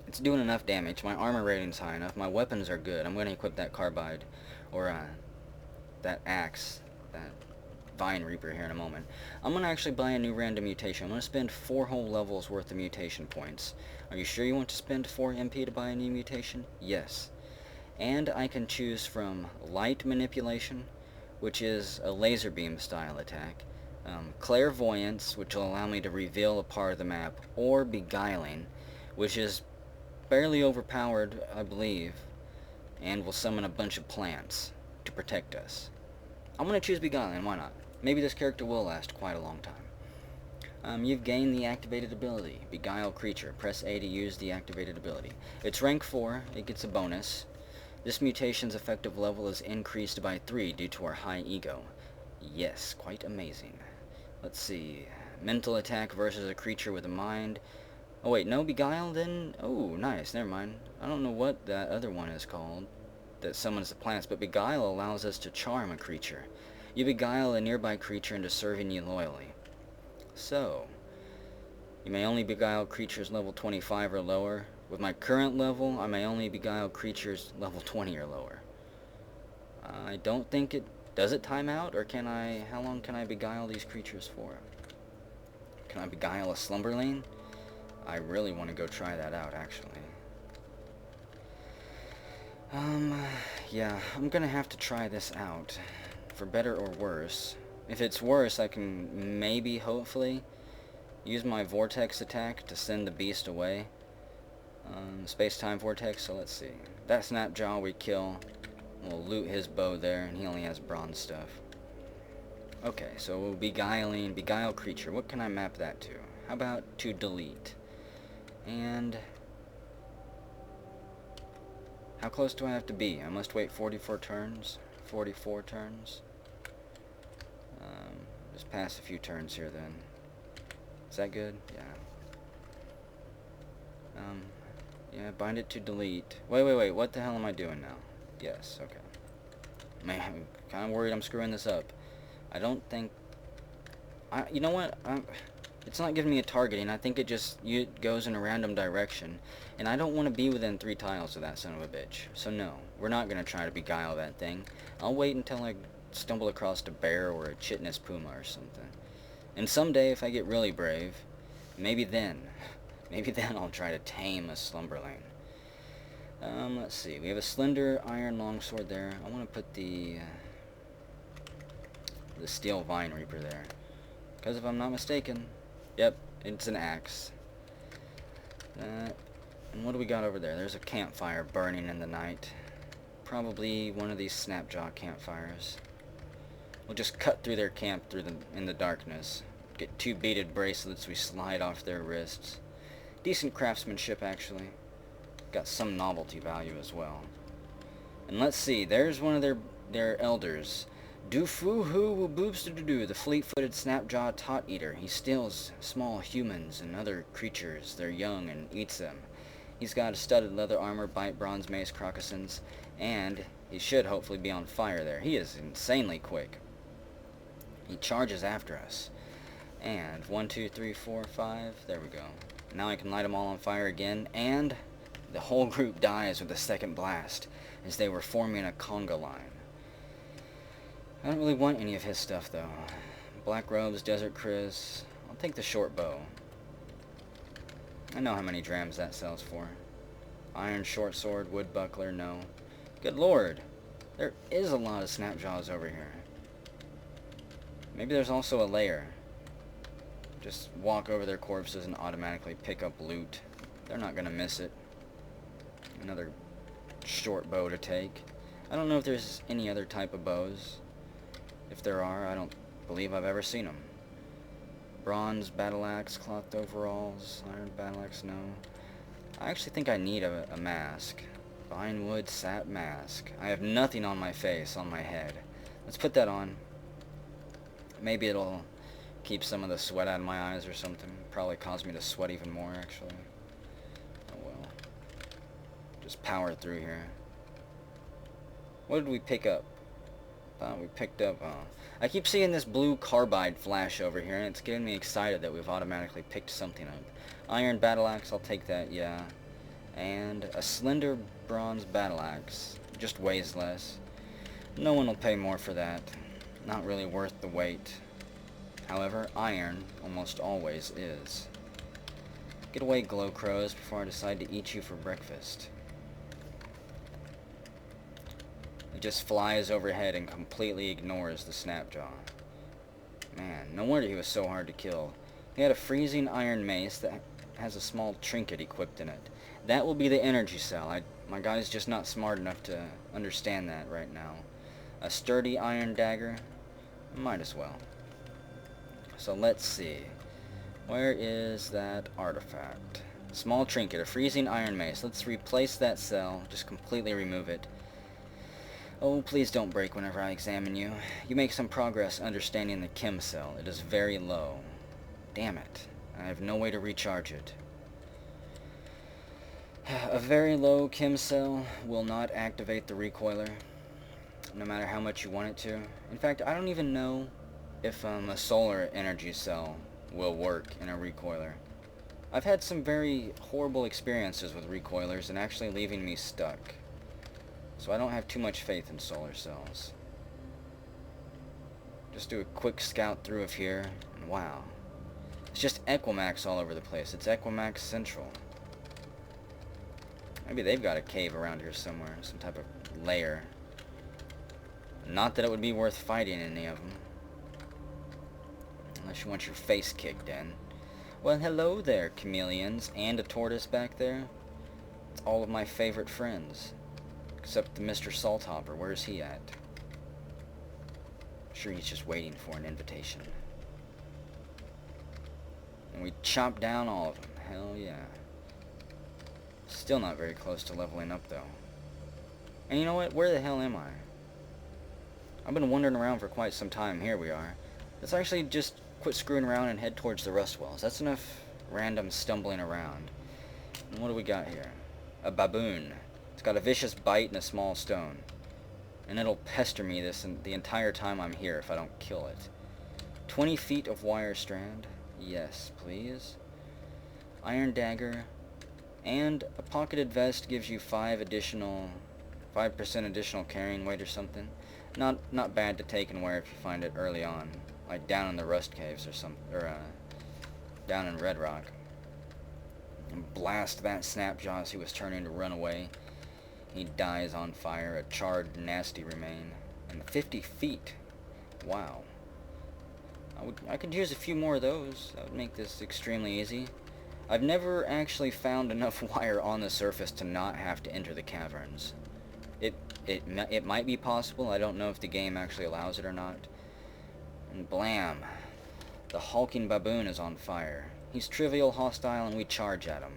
It's doing enough damage. My armor rating's high enough. My weapons are good. I'm going to equip that carbide, or that axe, that Vine Reaper here in a moment. I'm going to actually buy a new random mutation. I'm going to spend 4 whole levels worth of mutation points. Are you sure you want to spend 4 MP to buy a new mutation? Yes. And I can choose from Light Manipulation, which is a laser beam style attack, Clairvoyance, which will allow me to reveal a part of the map, or Beguiling, which is barely overpowered, I believe, and will summon a bunch of plants to protect us. I'm going to choose Beguiling, why not? Maybe this character will last quite a long time. You've gained the activated ability, Beguile Creature. Press A to use the activated ability. It's rank 4, it gets a bonus. This mutation's effective level is increased by 3 due to our high ego. Yes, quite amazing. Let's see. Mental attack versus a creature with a mind. Oh wait, no Beguile then? Oh, nice, never mind. I don't know what that other one is called that summons the plants, but Beguile allows us to charm a creature. You beguile a nearby creature into serving you loyally. So, you may only beguile creatures level 25 or lower. With my current level, I may only beguile creatures level 20 or lower. I don't think it... Does it time out, or can I... How long can I beguile these creatures for? Can I beguile a Slumberlane? I really want to go try that out, actually. Yeah, I'm gonna have to try this out. For better or worse. If it's worse, I can maybe, hopefully, use my Vortex attack to send the beast away. Space-time Vortex, so let's see. That Snapjaw we kill. We'll loot his bow there, and he only has bronze stuff. Okay, so we'll Beguile Creature. What can I map that to? How about to delete? And... how close do I have to be? I must wait 44 turns. 44 turns. Just pass a few turns here then. Is that good? Yeah. Yeah, bind it to delete. Wait, what the hell am I doing now? Yes, okay. Man, I'm kind of worried I'm screwing this up. I don't think... you know what? It's not giving me a targeting. I think it goes in a random direction. And I don't want to be within 3 tiles of that son of a bitch. So no, we're not going to try to beguile that thing. I'll wait until I stumble across a bear or a chitinous puma or something. And someday, if I get really brave, maybe then I'll try to tame a Slumberlane. Let's see. We have a slender iron longsword there. I want to put the steel Vine Reaper there. Because if I'm not mistaken, yep, it's an axe. And what do we got over there? There's a campfire burning in the night. Probably one of these Snapjaw campfires. We'll just cut through their camp in the darkness. Get 2 beaded bracelets we slide off their wrists. Decent craftsmanship, actually. Got some novelty value as well. And let's see, there's one of their elders. Do-foo-hoo boobs-do-do-do, the fleet-footed Snapjaw Tot Eater. He steals small humans and other creatures, their young, and eats them. He's got a studded leather armor, bite bronze mace, crocossons, and he should hopefully be on fire there. He is insanely quick. He charges after us. And 1, 2, 3, 4, 5, there we go. Now I can light them all on fire again, and the whole group dies with a second blast, as they were forming a conga line. I don't really want any of his stuff, though. Black robes, desert Chris. I'll take the short bow. I know how many drams that sells for. Iron short sword, wood buckler, no. Good lord, there is a lot of Snapjaws over here. Maybe there's also a lair. Just walk over their corpses and automatically pick up loot. They're not gonna miss it. Another short bow to take. I don't know if there's any other type of bows. If there are, I don't believe I've ever seen them. Bronze battle axe, cloth overalls, iron battle axe, no. I actually think I need a mask. Vinewood sap mask. I have nothing on my face, on my head. Let's put that on. Maybe it'll keep some of the sweat out of my eyes or something. Probably cause me to sweat even more, actually. Oh well. Just power through here. What did we pick up? We picked up, I keep seeing this blue carbide flash over here, and it's getting me excited that we've automatically picked something up. Iron battle axe, I'll take that, yeah. And a slender bronze battle axe. Just weighs less. No one will pay more for that. Not really worth the wait. However, iron almost always is. Get away, glow crows, before I decide to eat you for breakfast. It just flies overhead and completely ignores the Snapjaw. Man, no wonder he was so hard to kill. He had a freezing iron mace that has a small trinket equipped in it. That will be the energy cell. My guy's just not smart enough to understand that right now. A sturdy iron dagger? Might as well. So let's see. Where is that artifact? Small trinket, a freezing iron mace. Let's replace that cell. Just completely remove it. Oh, please don't break whenever I examine you. You make some progress understanding the chem cell. It is very low. Damn it. I have no way to recharge it. A very low chem cell will not activate the recoiler, no matter how much you want it to. In fact, I don't even know if a solar energy cell will work in a recoiler. I've had some very horrible experiences with recoilers and actually leaving me stuck. So I don't have too much faith in solar cells. Just do a quick scout through of here, and wow. It's just Equimax all over the place. It's Equimax Central. Maybe they've got a cave around here somewhere, some type of lair. Not that it would be worth fighting any of them. Unless you want your face kicked in. Well, hello there, chameleons, and a tortoise back there. It's all of my favorite friends. Except the Mr. Salthopper. Where's he at? I'm sure he's just waiting for an invitation. And we chop down all of them. Hell yeah. Still not very close to leveling up, though. And you know what? Where the hell am I? I've been wandering around for quite some time. Here we are. Let's actually just quit screwing around and head towards the rust wells. That's enough random stumbling around. And what do we got here? A baboon. It's got a vicious bite and a small stone. And it'll pester me the entire time I'm here if I don't kill it. 20 feet of wire strand. Yes, please. Iron dagger. And a pocketed vest gives you 5% additional carrying weight or something. Not bad to take and wear if you find it early on. Like down in the rust caves or down in Red Rock. And blast that Snapjaw as he was turning to run away. He dies on fire, a charred, nasty remain. And 50 feet. Wow. I could use a few more of those. That would make this extremely easy. I've never actually found enough wire on the surface to not have to enter the caverns. It might be possible. I don't know if the game actually allows it or not. And blam. The hulking baboon is on fire. He's trivial, hostile, and we charge at him.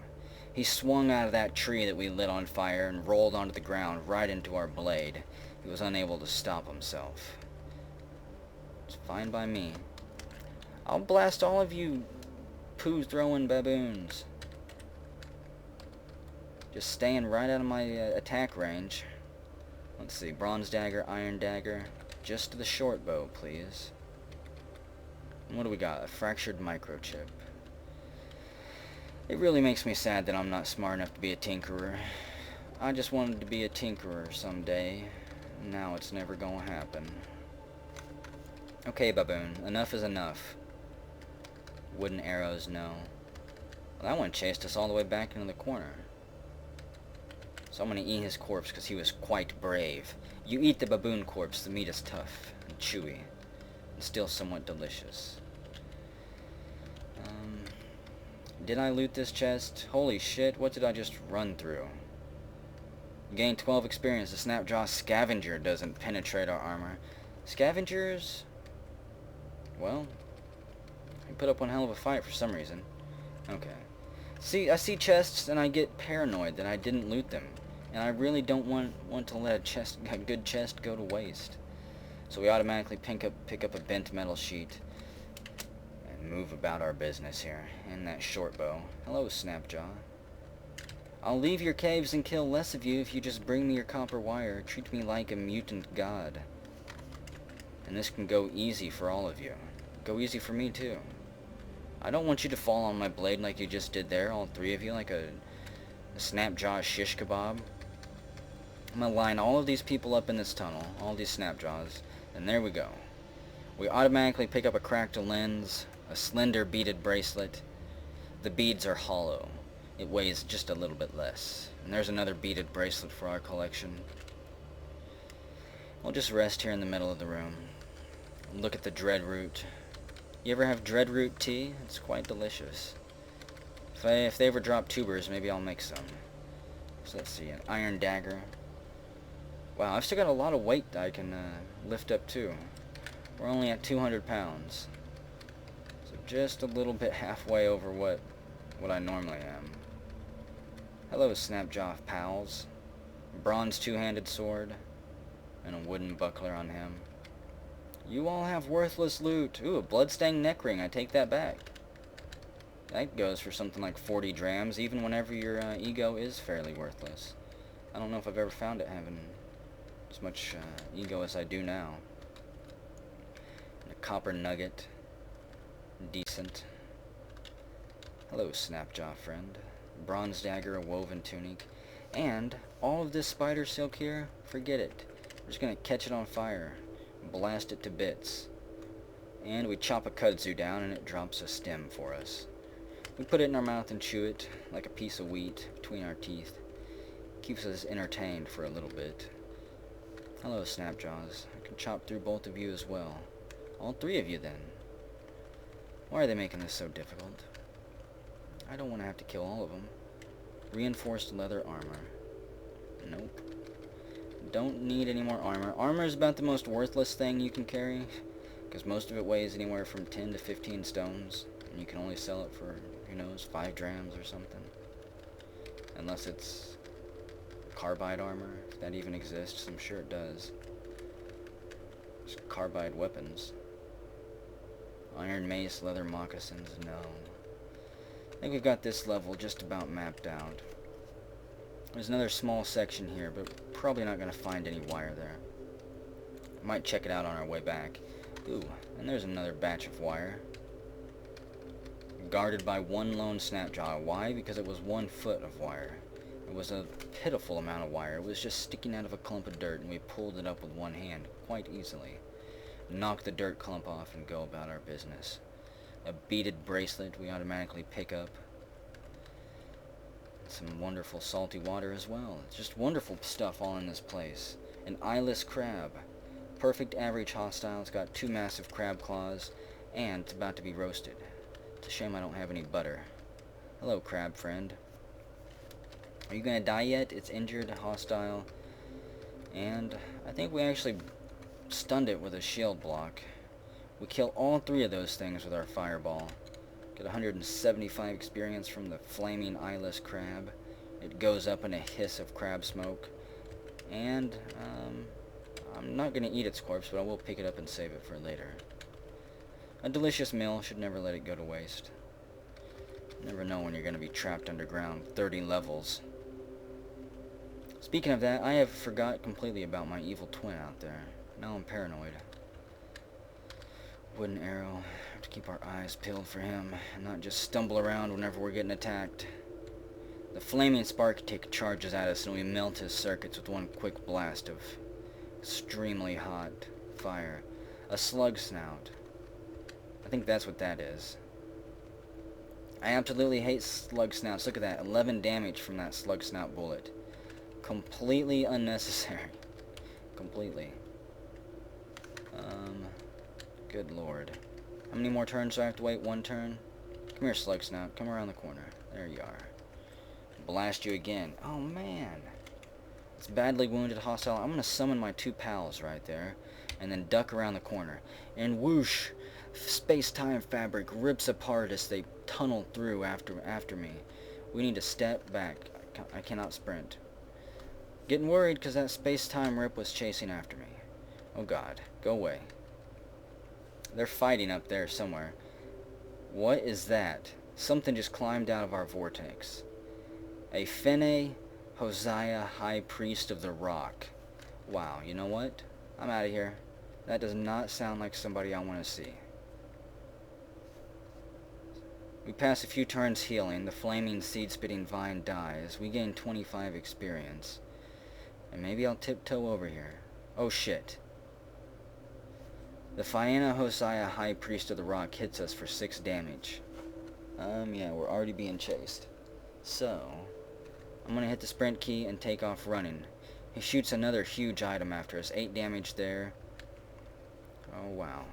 He swung out of that tree that we lit on fire and rolled onto the ground right into our blade. He was unable to stop himself. It's fine by me. I'll blast all of you poo-throwing baboons. Just staying right out of my attack range. Let's see, bronze dagger, iron dagger. Just the short bow, please. And what do we got? A fractured microchip. It really makes me sad that I'm not smart enough to be a tinkerer. I just wanted to be a tinkerer someday. Now it's never gonna happen. Okay, baboon. Enough is enough. Wooden arrows, no. Well, that one chased us all the way back into the corner. So I'm gonna eat his corpse because he was quite brave. You eat the baboon corpse, the meat is tough and chewy. And still somewhat delicious. Did I loot this chest? Holy shit, what did I just run through? Gain 12 experience. The Snapjaw Scavenger doesn't penetrate our armor. Scavengers? Well, I put up one hell of a fight for some reason. Okay. See, I see chests and I get paranoid that I didn't loot them. And I really don't want to let a good chest go to waste. So we automatically pick up a bent metal sheet and move about our business here. And that short bow. Hello, Snapjaw. I'll leave your caves and kill less of you if you just bring me your copper wire. Treat me like a mutant god. And this can go easy for all of you. Go easy for me too. I don't want you to fall on my blade like you just did there, all three of you, like a Snapjaw shish kebab. I'm gonna line all of these people up in this tunnel, all these Snapjaws, and there we go. We automatically pick up a cracked lens, a slender beaded bracelet. The beads are hollow. It weighs just a little bit less. And there's another beaded bracelet for our collection. We'll just rest here in the middle of the room. Look at the dreadroot. You ever have dreadroot tea? It's quite delicious. If they ever drop tubers, maybe I'll make some. So let's see, an iron dagger. Wow, I've still got a lot of weight that I can lift up too. We're only at 200 pounds. So just a little bit halfway over what I normally am. Hello, Snapjaw pals. Bronze two-handed sword. And a wooden buckler on him. You all have worthless loot. Ooh, a bloodstained neck ring. I take that back. That goes for something like 40 drams, even whenever your ego is fairly worthless. I don't know if I've ever found it having as much ego as I do now. And a copper nugget. Decent. Hello, Snapjaw friend. Bronze dagger, a woven tunic. And all of this spider silk here, forget it. We're just going to catch it on fire. Blast it to bits. And we chop a kudzu down and it drops a stem for us. We put it in our mouth and chew it like a piece of wheat between our teeth. Keeps us entertained for a little bit. Hello, Snapjaws. I can chop through both of you as well. All three of you then. Why are they making this so difficult? I don't want to have to kill all of them. Reinforced leather armor. Nope. Don't need any more armor. Armor is about the most worthless thing you can carry, because most of it weighs anywhere from 10 to 15 stones, and you can only sell it for, who knows, 5 drams or something. Unless it's carbide armor, if that even exists. I'm sure it does. It's carbide weapons. Iron mace, leather moccasins, no. I think we've got this level just about mapped out. There's another small section here, but probably not going to find any wire there. Might check it out on our way back. Ooh, and there's another batch of wire. Guarded by one lone Snapjaw. Why? Because it was 1 foot of wire. It was a pitiful amount of wire. It was just sticking out of a clump of dirt, and we pulled it up with one hand quite easily. Knock the dirt clump off and go about our business. A beaded bracelet we automatically pick up. Some wonderful salty water as well. It's just wonderful stuff all in this place. An eyeless crab. Perfect average hostile. It's got 2 massive crab claws, and it's about to be roasted. It's a shame I don't have any butter. Hello, crab friend. Are you gonna die yet? It's injured, hostile, and I think we actually stunned it with a shield block. We kill all 3 of those things with our fireball. Get 175 experience from the flaming eyeless crab. It goes up in a hiss of crab smoke. And, I'm not going to eat its corpse, but I will pick it up and save it for later. A delicious meal, should never let it go to waste. Never know when you're going to be trapped underground 30 levels. Speaking of that, I have forgot completely about my evil twin out there. Now I'm paranoid. Wooden arrow. Have to keep our eyes peeled for him and not just stumble around whenever we're getting attacked. The flaming spark tick charges at us and we melt his circuits with one quick blast of extremely hot fire. A slug snout. I think that's what that is. I absolutely hate slug snouts. Look at that. 11 damage from that slug snout bullet. Completely unnecessary. Completely. Good lord. How many more turns do I have to wait? 1 turn? Come here, slug snout. Come around the corner. There you are. Blast you again. Oh, man. It's badly wounded hostile. I'm going to summon my 2 pals right there. And then duck around the corner. And whoosh! Space-time fabric rips apart as they tunnel through after me. We need to step back. I cannot sprint. Getting worried because that space-time rip was chasing after me. Oh god. Go away. They're fighting up there somewhere. What is that? Something just climbed out of our vortex. A Fene Hosea, High Priest of the Rock. Wow, you know what? I'm out of here. That does not sound like somebody I want to see. We pass a few turns healing. The flaming seed-spitting vine dies. We gain 25 experience. And maybe I'll tiptoe over here. Oh shit. The Phaena Hosea, High Priest of the Rock, hits us for 6 damage. Yeah, we're already being chased. So, I'm gonna hit the sprint key and take off running. He shoots another huge item after us. 8 damage there. Oh, wow.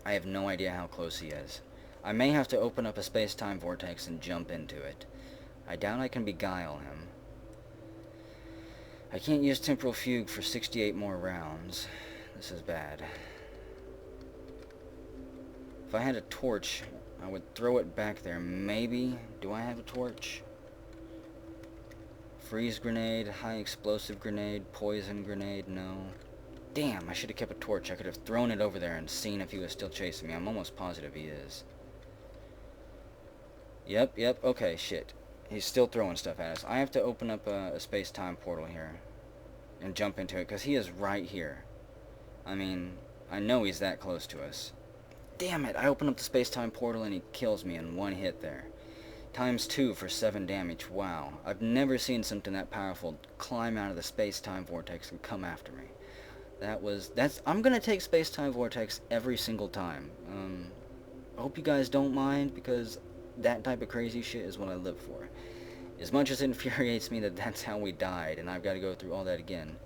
I have no idea how close he is. I may have to open up a space-time vortex and jump into it. I doubt I can beguile him. I can't use Temporal Fugue for 68 more rounds. This is bad. If I had a torch, I would throw it back there. Maybe. Do I have a torch? Freeze grenade, high explosive grenade, poison grenade, no. Damn, I should have kept a torch. I could have thrown it over there and seen if he was still chasing me. I'm almost positive he is. Yep, okay, shit. He's still throwing stuff at us. I have to open up a space-time portal here and jump into it, because he is right here. I mean, I know he's that close to us. Damn it, I opened up the space-time portal and he kills me in one hit there. ×2 for 7 damage. Wow. I've never seen something that powerful climb out of the space-time vortex and come after me. I'm gonna take space-time vortex every single time. I hope you guys don't mind, because that type of crazy shit is what I live for. As much as it infuriates me that that's how we died, and I've got to go through all that again.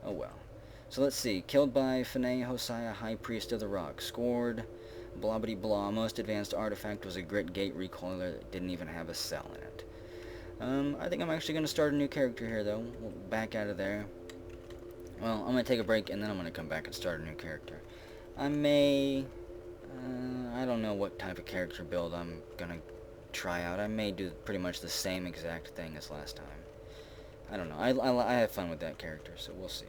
Oh well. So let's see. Killed by Phaena Hosea, High Priest of the Rock. Scored, blah bitty blah. Most advanced artifact was a Grit Gate recoiler that didn't even have a cell in it. I think I'm actually going to start a new character here, though. We'll back out of there. Well, I'm going to take a break, and then I'm going to come back and start a new character. I may... I don't know what type of character build I'm going to try out. I may do pretty much the same exact thing as last time. I don't know. I have fun with that character, so we'll see.